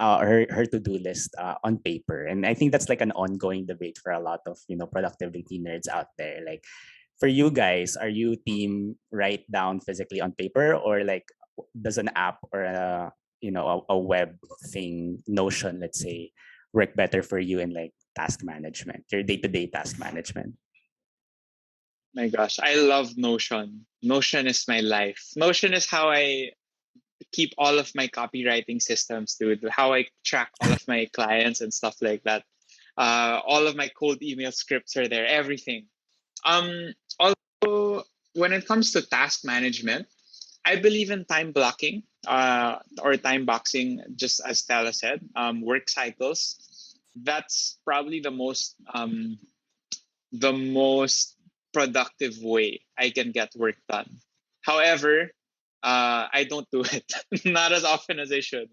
her to-do list on paper, and I think that's like an ongoing debate for a lot of productivity nerds out there. Like, for you guys, are you team write down physically on paper, or like does an app or a web thing, Notion, let's say, work better for you in like task management, your day-to-day task management? My gosh, I love Notion. Notion is my life. Notion is how I keep all of my copywriting systems, dude. How I track all of my clients and stuff like that. All of my cold email scripts are there. Everything. Also, when it comes to task management, I believe in time blocking or time boxing, just as Stella said. Work cycles. That's probably the most productive way I can get work done. However, I don't do it not as often as I should.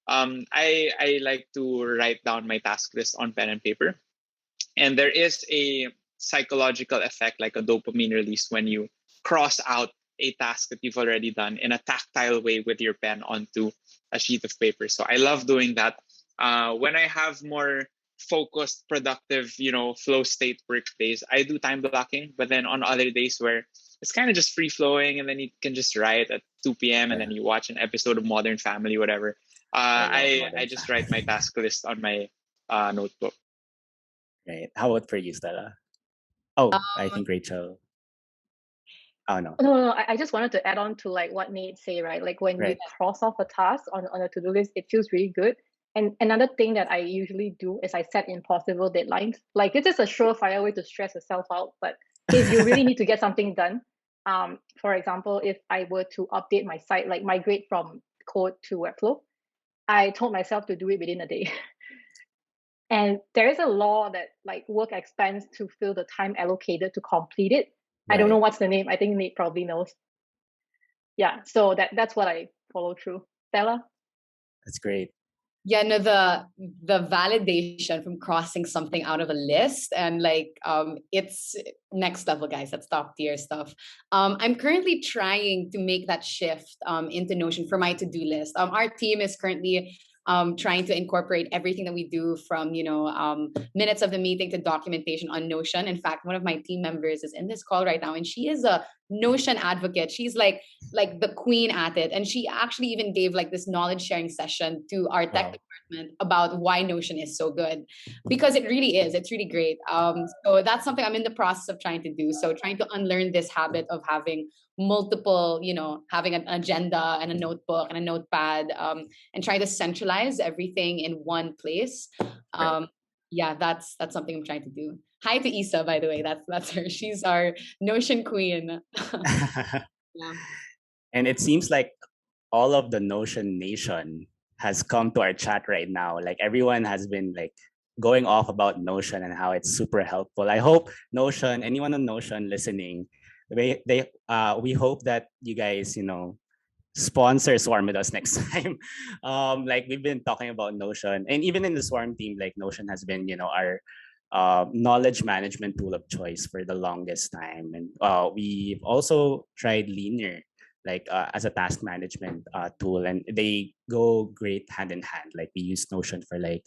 I like to write down my task list on pen and paper, and there is a psychological effect, like a dopamine release, when you cross out a task that you've already done in a tactile way with your pen onto a sheet of paper. So I love doing that. When I have more focused, productive, flow state work days, I do time blocking. But then on other days where it's kind of just free flowing, and then you can just write at 2 p.m. and Yeah, then you watch an episode of Modern Family, whatever. I love I Modern just write my Family. task list on my notebook. Right. How about for you, Stella? Oh, I Um, think Rachel. Oh no. No, I just wanted to add on to like what Nate say, right? Like when you Right. cross off a task on a to-do list, it feels really good. And another thing that I usually do is I set impossible deadlines. Like this is a surefire way to stress yourself out. But if you really need to get something done, for example, if I were to update my site, like migrate from code to Webflow, I told myself to do it within a day. And there is a law that like work expands to fill the time allocated to complete it. I don't know Right. what's the name. I think Nate probably knows. Yeah, so that's what I follow through. Stella? That's great. yeah, no, the validation from crossing something out of a list, and like it's next level, guys. That's top tier stuff. I'm currently trying to make that shift into Notion for my to-do list. Our team is currently trying to incorporate everything that we do, from minutes of the meeting to documentation, on Notion. In fact, one of my team members is in this call right now, and she is a Notion advocate. She's like the queen at it, and she actually even gave like this knowledge sharing session to our tech Wow. department about why Notion is so good, because it really is. It's really great. So that's something I'm in the process of trying to do. So trying to unlearn this habit of having multiple, having an agenda and a notebook and a notepad, and try to centralize everything in one place. Right. Yeah, that's something I'm trying to do. Hi to Isa, by the way. That's her. She's our Notion queen. Yeah. And it seems like all of the Notion Nation has come to our chat right now. Like everyone has been like going off about Notion and how it's super helpful. I hope Notion, anyone on Notion listening, we hope that you guys, sponsor Swarm with us next time. Like we've been talking about Notion, and even in the Swarm team, like Notion has been, our knowledge management tool of choice for the longest time. And we've also tried Linear, like as a task management tool, and they go great hand in hand. Like we use Notion for like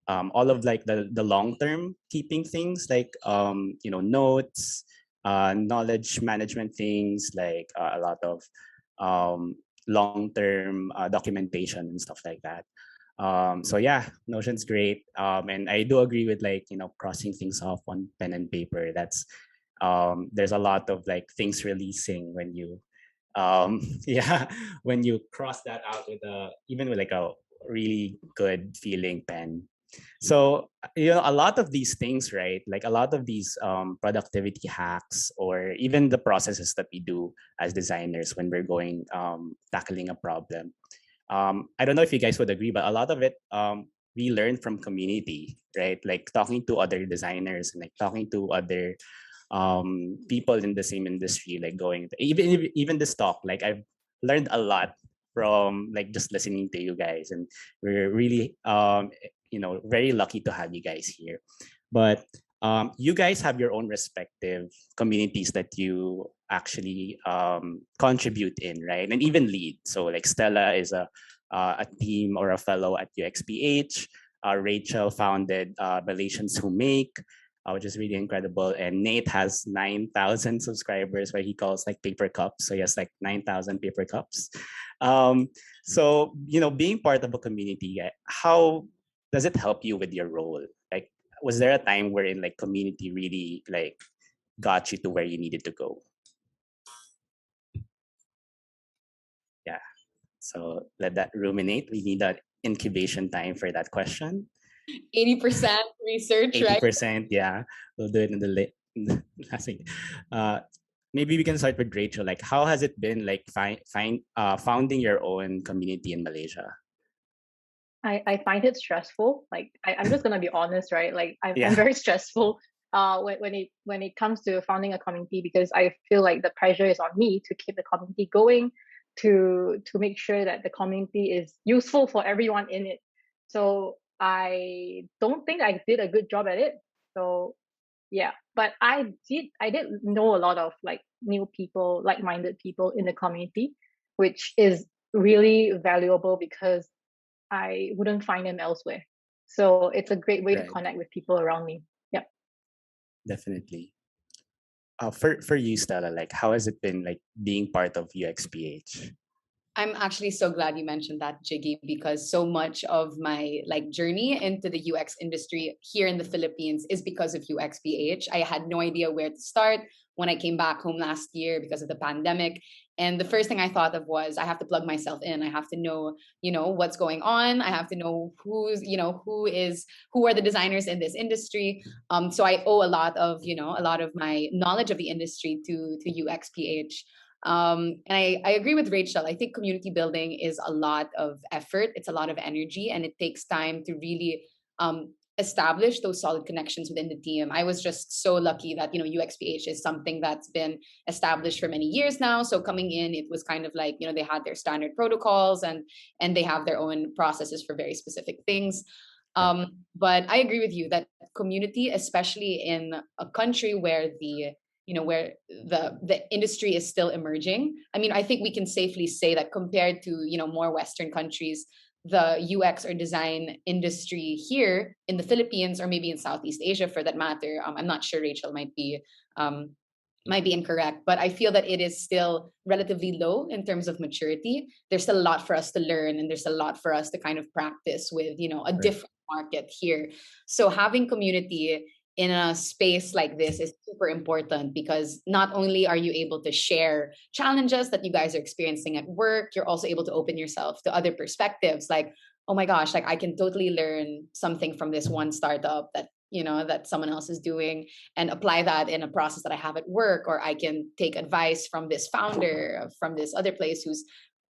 all of like the long term keeping things, like notes, knowledge management things, like a lot of long term documentation and stuff like that. So yeah, Notion's great. And I do agree with like, crossing things off on pen and paper. That's there's a lot of like things releasing when you yeah, when you cross that out with even with like a really good feeling pen. So a lot of these things, right? Like a lot of these productivity hacks, or even the processes that we do as designers when we're going tackling a problem. I don't know if you guys would agree, but a lot of it we learn from community, right? Like talking to other designers and like talking to other people in the same industry, like going even this talk. Like I've learned a lot from like just listening to you guys, and we're really very lucky to have you guys here. But you guys have your own respective communities that you actually contribute in, right? And even lead. So like Stella is a team or a fellow at UXPH. Rachel founded Relations Who Make, which is really incredible. And Nate has 9,000 subscribers, where he calls like paper cups. So he has like 9,000 paper cups. So being part of a community, how does it help you with your role? Like, was there a time wherein like community really like got you to where you needed to go? Yeah. So let that ruminate. We need that incubation time for that question. 80% research, right? 80%, yeah. We'll do it in the last week. Maybe we can start with Rachel. Like, how has it been like founding your own community in Malaysia? I find it stressful. Like I'm just gonna be honest, right? Like I'm Yeah. very stressful when it comes to founding a community, because I feel like the pressure is on me to keep the community going, to make sure that the community is useful for everyone in it. So I don't think I did a good job at it. So yeah, but I did know a lot of like new people, like-minded people in the community, which is really valuable because I wouldn't find them elsewhere. So it's a great way to Right. connect with people around me. Yeah. Definitely. For you, Stella, like how has it been like being part of UXPH? I'm actually so glad you mentioned that, Jiggy, because so much of my like journey into the UX industry here in the Philippines is because of UXPH. I had no idea where to start when I came back home last year because of the pandemic. And the first thing I thought of was I have to plug myself in. I have to know, what's going on. I have to know who are the designers in this industry. So I owe a lot of my knowledge of the industry to UXPH. And I agree with Rachel. I think community building is a lot of effort. It's a lot of energy, and it takes time to really establish those solid connections within the team. I was just so lucky that UXPH is something that's been established for many years now. So coming in, it was kind of like they had their standard protocols and they have their own processes for very specific things. But I agree with you that community, especially in a country where the industry is still emerging. I mean, I think we can safely say that compared to more Western countries, the UX or design industry here in the Philippines or maybe in Southeast Asia for that matter, I'm not sure, Rachel might be incorrect, but I feel that it is still relatively low in terms of maturity. There's still a lot for us to learn, and there's a lot for us to kind of practice with a different market here. So having community in a space like this is super important, because not only are you able to share challenges that you guys are experiencing at work, you're also able to open yourself to other perspectives. Like, oh my gosh, like I can totally learn something from this one startup that someone else is doing and apply that in a process that I have at work, or I can take advice from this founder from this other place who's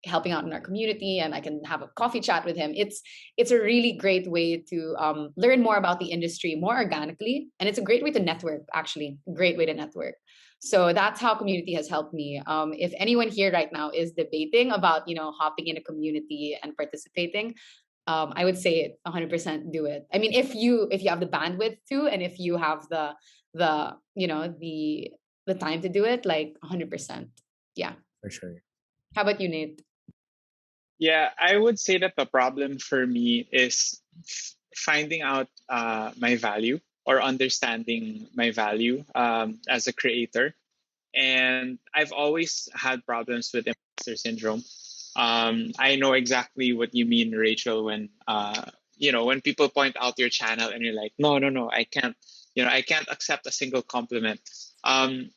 helping out in our community, and I can have a coffee chat with him. It's a really great way to learn more about the industry more organically, and it's a great way to network. Actually, great way to network. So that's how community has helped me. If anyone here right now is debating about hopping in a community and participating, I would say 100% do it. I mean, if you have the bandwidth to, and if you have the time to do it, like 100%. Yeah. For sure. How about you, Nate? Yeah, I would say that the problem for me is finding out my value or understanding my value as a creator. And I've always had problems with imposter syndrome. I know exactly what you mean, Rachel, when when people point out your channel and you're like, no, I can't, I can't accept a single compliment. And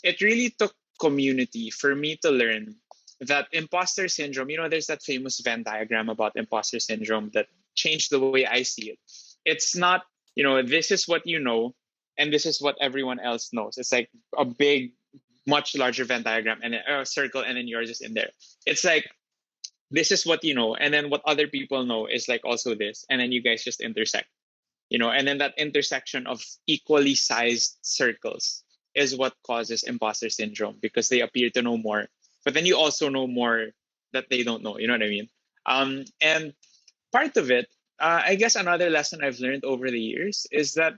it really took community for me to learn that imposter syndrome, there's that famous Venn diagram about imposter syndrome that changed the way I see it. It's not, this is what you know, and this is what everyone else knows. It's like a big, much larger Venn diagram and a circle, and then you're just in there. It's like, this is what you know, and then what other people know is like also this, and then you guys just intersect, and then that intersection of equally sized circles is what causes imposter syndrome, because they appear to know more, but then you also know more that they don't know. You know what I mean? And part of it, I guess another lesson I've learned over the years is that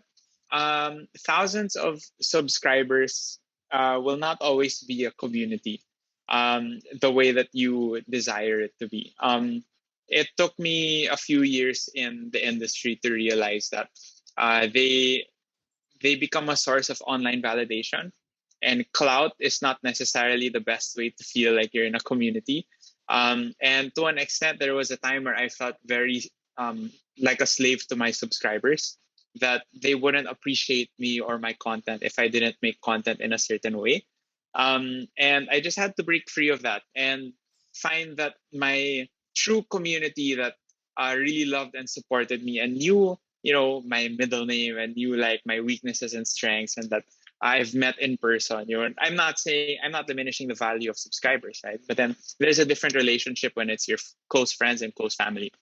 thousands of subscribers will not always be a community the way that you desire it to be. It took me a few years in the industry to realize that they become a source of online validation, and clout is not necessarily the best way to feel like you're in a community. And to an extent, there was a time where I felt very like a slave to my subscribers, that they wouldn't appreciate me or my content if I didn't make content in a certain way. And I just had to break free of that and find that my true community that really loved and supported me and knew, my middle name and knew like my weaknesses and strengths, and that I've met in person. I'm not diminishing the value of subscribers, right? But then there's a different relationship when it's your close friends and close family.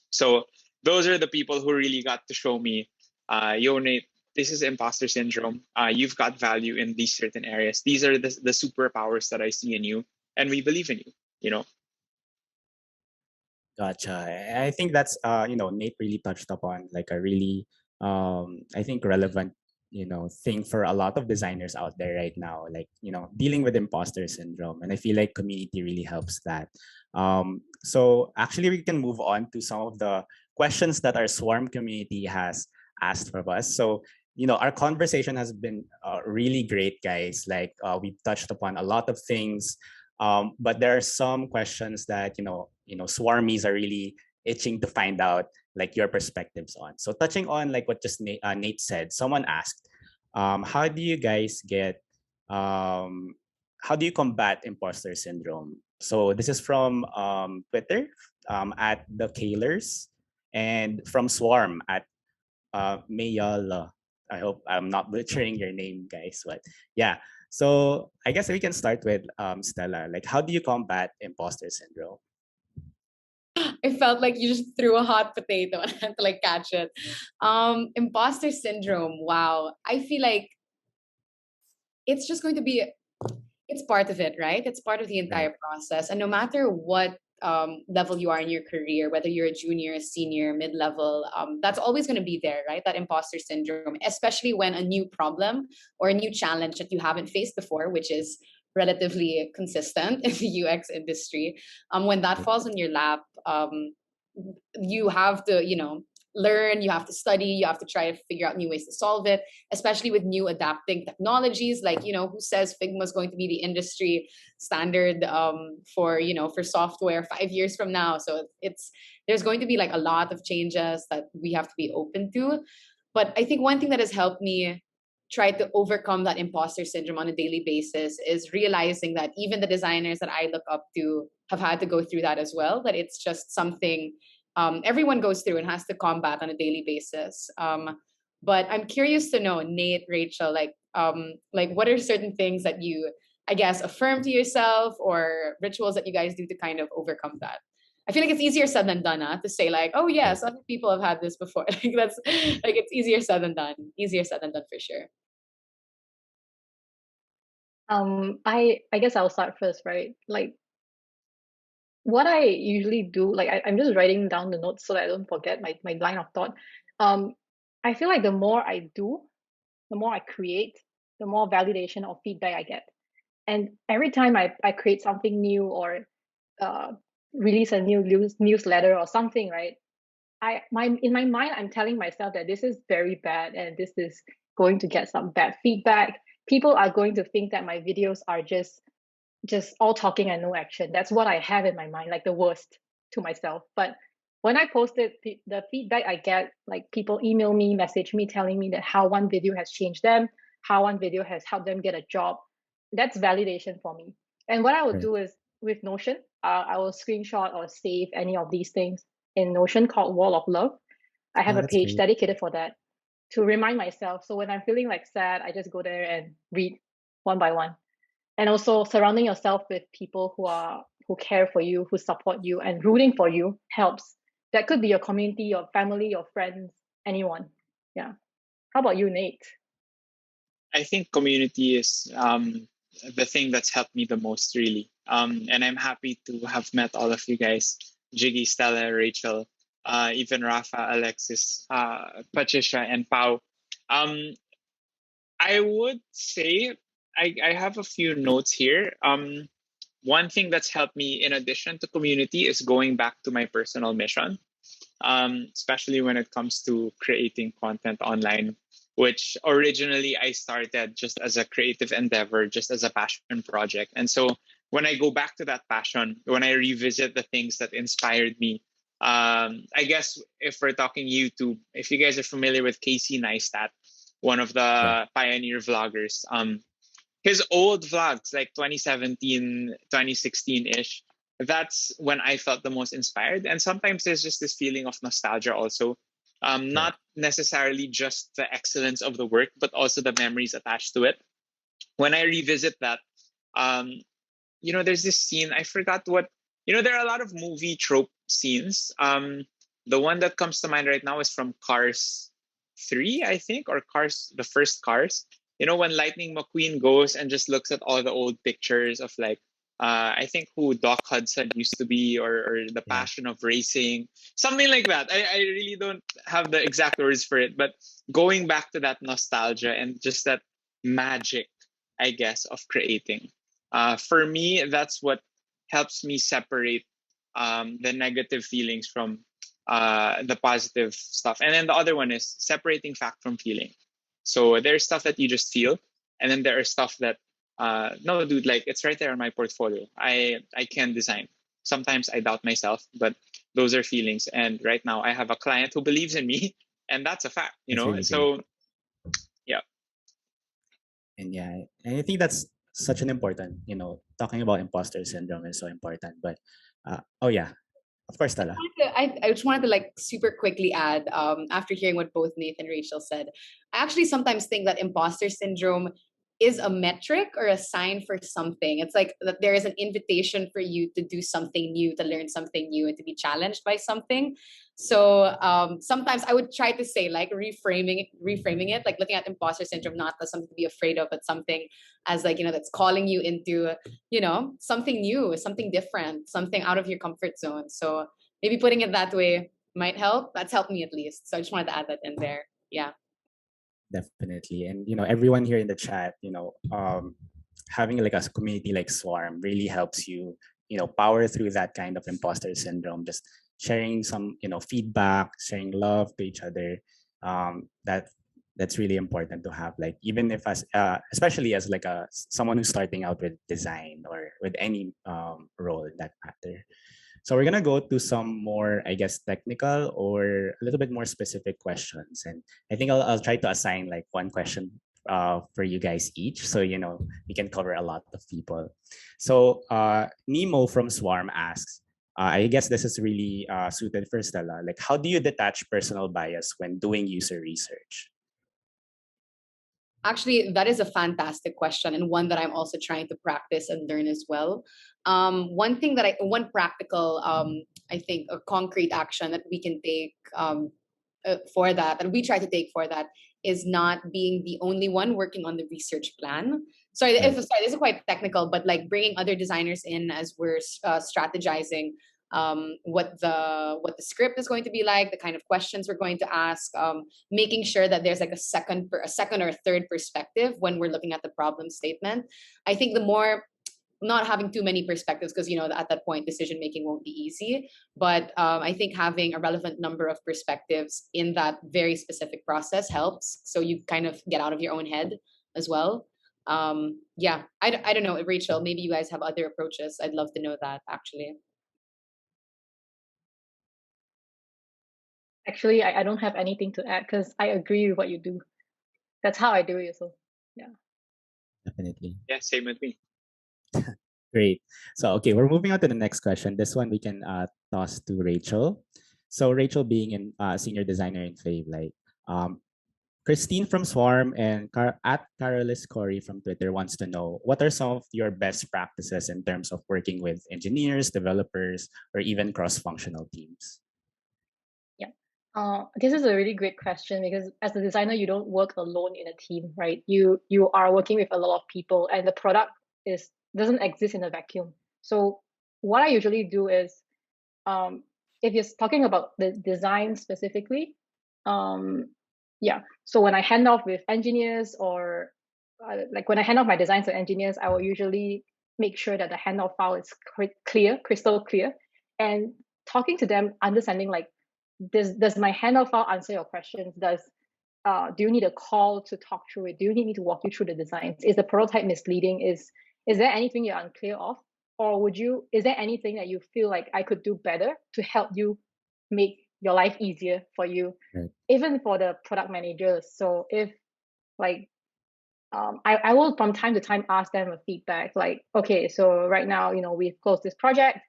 So those are the people who really got to show me, yo, Nate, this is imposter syndrome. You've got value in these certain areas. These are the superpowers that I see in you, and we believe in you. Gotcha. I think that's Nate really touched upon like a really I think relevant thing for a lot of designers out there right now, like dealing with imposter syndrome, and I feel like community really helps that. So actually we can move on to some of the questions that our Swarm community has asked from us. So, our conversation has been really great, guys. Like we've touched upon a lot of things, but there are some questions that Swarmies are really itching to find out, like your perspectives on. So, touching on like what just Nate said, someone asked, how do you guys how do you combat imposter syndrome? So this is from Twitter at the Kalers, and from Swarm at Mayala. I hope I'm not butchering your name, guys. But yeah, so I guess we can start with Stella. Like, how do you combat imposter syndrome? I felt like you just threw a hot potato and I had to like catch it. Imposter syndrome. Wow. I feel like it's just going to be, it's part of it, right? It's part of the entire process. And no matter what level you are in your career, whether you're a junior, senior, mid-level, that's always going to be there, right? That imposter syndrome, especially when a new problem or a new challenge that you haven't faced before, which is relatively consistent in the UX industry, when that falls on your lap, you have to, learn, you have to study, you have to try to figure out new ways to solve it, especially with new adapting technologies. Like, who says Figma is going to be the industry standard for software 5 years from now? So there's going to be like a lot of changes that we have to be open to. But I think one thing that has helped me try to overcome that imposter syndrome on a daily basis is realizing that even the designers that I look up to have had to go through that as well, that it's just something everyone goes through and has to combat on a daily basis. But I'm curious to know, Nate, Rachel, like what are certain things that you, I guess, affirm to yourself or rituals that you guys do to kind of overcome that? I feel like it's easier said than done, to say like, oh yes, other people have had this before. Like that's like it's easier said than done. Easier said than done for sure. I guess I'll start first, right? Like what I usually do, like I'm just writing down the notes so that I don't forget my line of thought. I feel like the more I do, the more I create, the more validation or feedback I get. And every time I create something new or release a new newsletter or something, right? In my mind, I'm telling myself that this is very bad and this is going to get some bad feedback. People are going to think that my videos are just all talking and no action. That's what I have in my mind, like the worst to myself. But when I post it, the feedback I get, like people email me, message me, telling me that how one video has changed them, how one video has helped them get a job. That's validation for me. And what I would do is with Notion, I will screenshot or save any of these things in Notion called Wall of Love. I have a page dedicated for that to remind myself. So when I'm feeling like sad, I just go there and read one by one. And also surrounding yourself with people who care for you, who support you, and rooting for you helps. That could be your community, your family, your friends, anyone. Yeah. How about you, Nate? I think community is the thing that's helped me the most, really. And I'm happy to have met all of you guys, Jiggy, Stella, Rachel, even Rafa, Alexis, Patricia, and Pau. I would say I have a few notes here. One thing that's helped me in addition to community is going back to my personal mission, especially when it comes to creating content online, which originally I started just as a creative endeavor, just as a passion project. And so when I go back to that passion, when I revisit the things that inspired me, I guess if we're talking YouTube, if you guys are familiar with Casey Neistat, one of the pioneer vloggers, his old vlogs, like 2017, 2016-ish, that's when I felt the most inspired. And sometimes there's just this feeling of nostalgia also. Not necessarily just the excellence of the work, but also the memories attached to it. When I revisit that, there's this scene, I forgot what, there are a lot of movie trope scenes. The one that comes to mind right now is from Cars 3, I think, or Cars, the first Cars. When Lightning McQueen goes and just looks at all the old pictures of like, I think who Doc Hudson used to be, or the passion of racing, something like that. I really don't have the exact words for it, but going back to that nostalgia and just that magic, I guess, of creating. For me, that's what helps me separate the negative feelings from the positive stuff. And then the other one is separating fact from feeling. So there's stuff that you just feel, and then there are stuff that no, dude, like it's right there in my portfolio. I can design. Sometimes I doubt myself, but those are feelings. And right now I have a client who believes in me, and that's a fact, you That's know. really So great. yeah. And yeah, and I think that's such an important, talking about imposter syndrome is so important. But oh yeah, of course, Stella. I just wanted to like super quickly add, after hearing what both Nathan and Rachel said, I actually sometimes think that imposter syndrome is a metric or a sign for something. It's like that there is an invitation for you to do something new, to learn something new, and to be challenged by something. So sometimes I would try to say like reframing it, like looking at imposter syndrome not as something to be afraid of, but something as like that's calling you into something new, something different, something out of your comfort zone. So maybe putting it that way might help. That's helped me at least. So I just wanted to add that in there. Yeah. Definitely. And everyone here in the chat, having like a community like Swarm really helps you, power through that kind of imposter syndrome. Just sharing some, feedback, sharing love to each other. That's really important to have. Like even if as especially as like someone who's starting out with design or with any role in that matter. So we're gonna go to some more, I guess, technical or a little bit more specific questions, and I think I'll try to assign like one question for you guys each, so we can cover a lot of people. So Nemo from Swarm asks, I guess this is really suited for Stella. Like, how do you detach personal bias when doing user research? Actually, that is a fantastic question, and one that I'm also trying to practice and learn as well. One practical, I think, a concrete action that we can take for that, and we try to take for that, is not being the only one working on the research plan. Sorry, this is quite technical, but like bringing other designers in as we're strategizing what the script is going to be like, the kind of questions we're going to ask, making sure that there's like a second or third perspective when we're looking at the problem statement. I think the more, not having too many perspectives, because at that point decision making won't be easy, but I think having a relevant number of perspectives in that very specific process helps, so you kind of get out of your own head as well. Yeah, I don't know, Rachel, maybe you guys have other approaches. I'd love to know that, actually. Actually, I don't have anything to add because I agree with what you do. That's how I do it. So yeah. Definitely. Yeah, same with me. Great. So, okay, we're moving on to the next question. This one we can toss to Rachel. So, Rachel being a senior designer in Fave, like Christine from Swarm and at Carolis Corey from Twitter wants to know, what are some of your best practices in terms of working with engineers, developers, or even cross-functional teams? Yeah. This is a really great question because as a designer, you don't work alone in a team, right? You are working with a lot of people, and the product doesn't exist in a vacuum. So what I usually do is, if you're talking about the design specifically, yeah. So when I hand off with engineers, or like when I hand off my designs to engineers, I will usually make sure that the handoff file is crystal clear, and talking to them, understanding like, does my handoff file answer your questions? Do you need a call to talk through it? Do you need me to walk you through the designs? Is the prototype misleading? Is there anything you're unclear of? Or is there anything that you feel like I could do better to help you make your life easier for you? Right. Even for the product managers. So if like, I will from time to time ask them a feedback, like, okay, so right now, we've closed this project.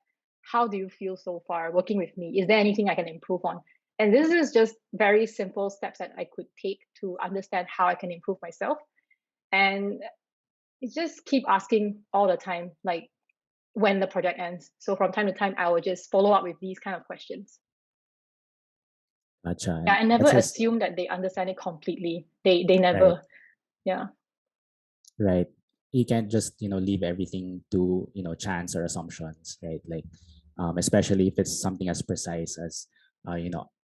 How do you feel so far working with me? Is there anything I can improve on? And this is just very simple steps that I could take to understand how I can improve myself. And just keep asking all the time, like when the project ends. So from time to time, I will just follow up with these kind of questions. Gotcha. Yeah, I never assume that they understand it completely. They never, right. Yeah. Right. You can't just leave everything to chance or assumptions, right? Like especially if it's something as precise as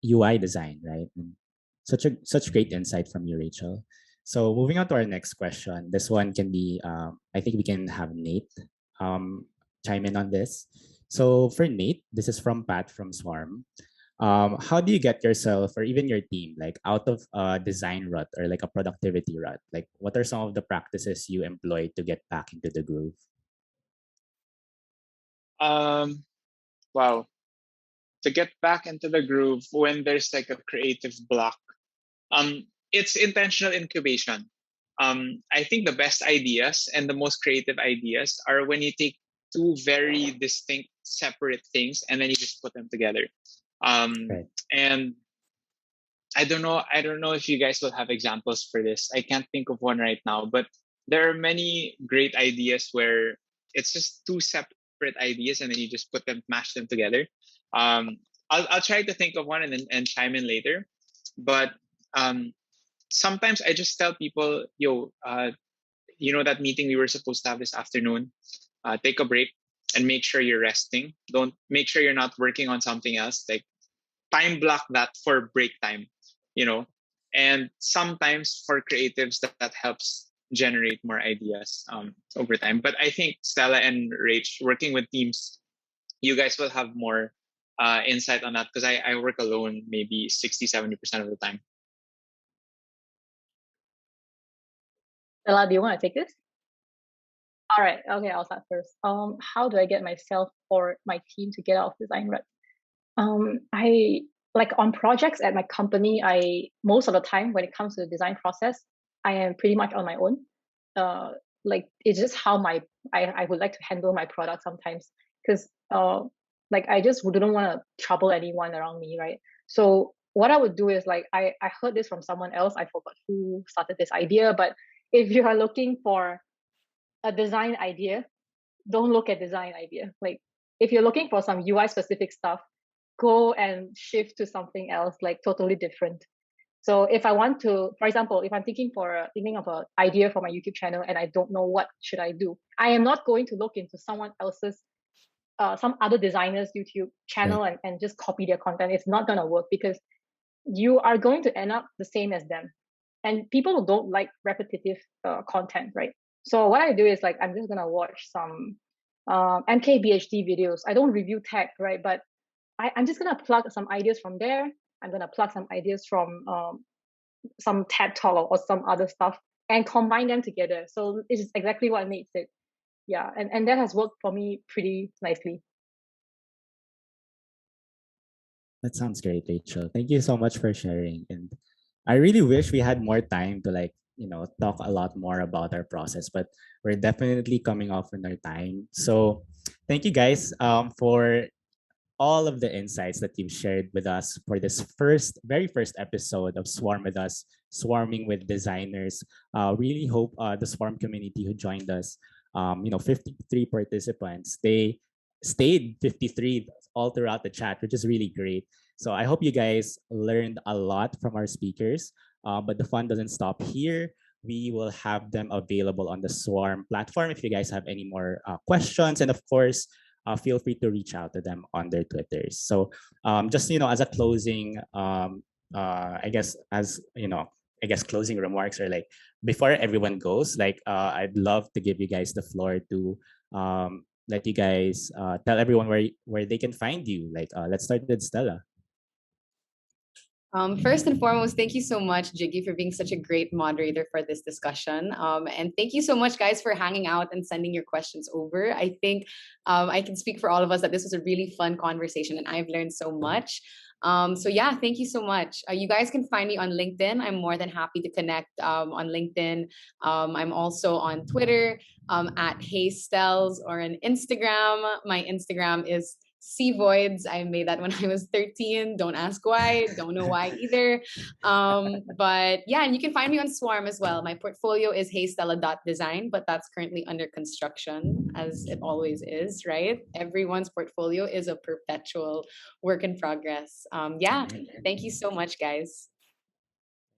UI design, right? And such great insight from you, Rachel. So moving on to our next question. This one can be I think we can have Nate chime in on this. So for Nate, this is from Pat from Swarm. how do you get yourself or even your team like out of a design rut or like a productivity rut? Like, what are some of the practices you employ to get back into the groove? Wow. To get back into the groove when there's like a creative block, it's intentional incubation. I think the best ideas and the most creative ideas are when you take two very distinct, separate things and then you just put them together. Right. And I don't know if you guys will have examples for this. I can't think of one right now, but there are many great ideas where it's just two separate ideas and then you just put them, mash them together. I'll try to think of one and chime in later. But sometimes I just tell people, yo, that meeting we were supposed to have this afternoon, take a break and make sure you're resting. Don't make sure you're not working on something else. Like time block that for break time, and sometimes for creatives that helps generate more ideas over time. But I think Stella and Rach working with teams, you guys will have more insight on that because I work alone maybe 60-70% of the time. Stella, do you want to take this? All right. Okay, I'll start first. How do I get myself or my team to get out of design rut? I like on projects at my company. Most of the time when it comes to the design process, I am pretty much on my own. Like it's just how I would like to handle my product sometimes because like I just wouldn't want to trouble anyone around me, right? So what I would do is like I heard this from someone else. I forgot who started this idea, but if you are looking for a design idea, don't look at design idea. Like if you're looking for some UI specific stuff, go and shift to something else like totally different. So if I want to, for example, if I'm thinking of an idea for my YouTube channel and I don't know what should I do, I am not going to look into someone else's, some other designer's YouTube channel and just copy their content. It's not gonna work because you are going to end up the same as them, and people don't like repetitive content, right? So what I do is like I'm just gonna watch some MKBHD videos. I don't review tech, right? But I'm just gonna plug some ideas from there. I'm gonna plug some ideas from some TED talk or some other stuff and combine them together. So it's exactly what Nate said. Yeah, and that has worked for me pretty nicely. That sounds great, Rachel. Thank you so much for sharing. And I really wish we had more time to talk a lot more about our process, but we're definitely coming off in our time. So thank you guys for all of the insights that you've shared with us for this very first episode of Swarm with Us, Swarming with Designers. Really hope the Swarm community who joined us, 53 participants, they stayed 53 all throughout the chat, which is really great. So I hope you guys learned a lot from our speakers, but the fun doesn't stop here. We will have them available on the Swarm platform if you guys have any more questions. And of course, feel free to reach out to them on their Twitters. So just, as a closing, I guess closing remarks, or like before everyone goes, like I'd love to give you guys the floor to let you guys tell everyone where they can find you. Like let's start with Stella. First and foremost, thank you so much, Jiggy, for being such a great moderator for this discussion. And thank you so much, guys, for hanging out and sending your questions over. I think I can speak for all of us that this was a really fun conversation and I've learned so much. So yeah, thank you so much. You guys can find me on LinkedIn. I'm more than happy to connect on LinkedIn. I'm also on Twitter at HeyStells, or on Instagram. My Instagram is Voids. I made that when I was 13. Don't ask why. Don't know why either. But yeah, and you can find me on Swarm as well. My portfolio is heystella.design, but that's currently under construction, as it always is, right? Everyone's portfolio is a perpetual work in progress. Yeah, thank you so much, guys.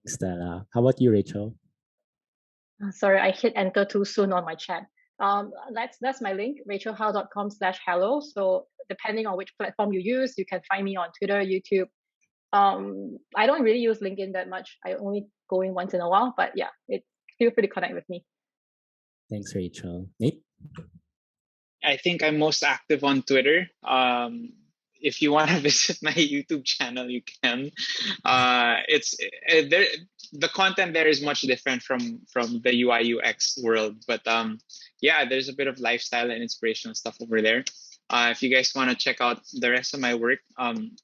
Stella, how about you, Rachel? Sorry, I hit enter too soon on my chat. That's my link, rachelhow.com/hello. So depending on which platform you use, you can find me on Twitter, YouTube. I don't really use LinkedIn that much. I only go in once in a while, but yeah, feel free to connect with me. Thanks, Rachel. Nate? I think I'm most active on Twitter. if you want to visit my YouTube channel, you can. It's there. The content there is much different from the UI UX world, but yeah, there's a bit of lifestyle and inspirational stuff over there. If you guys want to check out the rest of my work,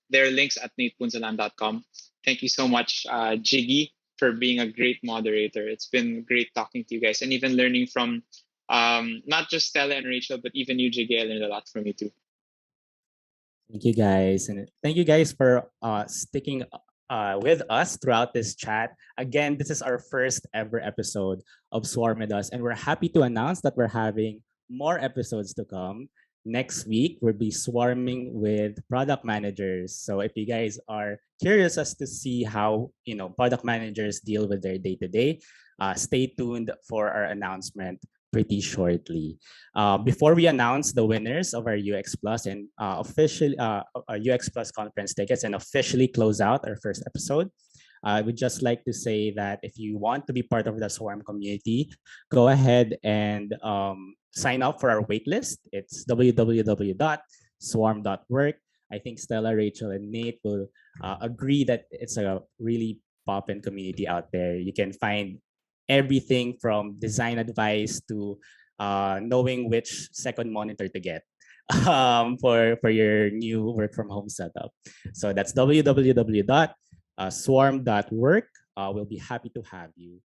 there are links at natepunzalan.com. Thank you so much, Jiggy, for being a great moderator. It's been great talking to you guys and even learning from not just Stella and Rachel, but even you, Jiggy. I learned a lot from you too. Thank you guys. And thank you guys for sticking with us throughout this chat. Again, this is our first ever episode of Swarm with Us, and we're happy to announce that we're having more episodes to come. Next week, we'll be swarming with product managers. So if you guys are curious as to see how product managers deal with their day-to-day, stay tuned for our announcement pretty shortly. Before we announce the winners of our UX Plus and official UX Plus conference tickets and officially close out our first episode, I would just like to say that if you want to be part of the Swarm community, go ahead and sign up for our waitlist. It's www.swarm.work. I think Stella, Rachel, and Nate will agree that it's a really poppin' community out there. You can find everything from design advice to knowing which second monitor to get for your new work from home setup. So that's www.swarm.work. We'll be happy to have you.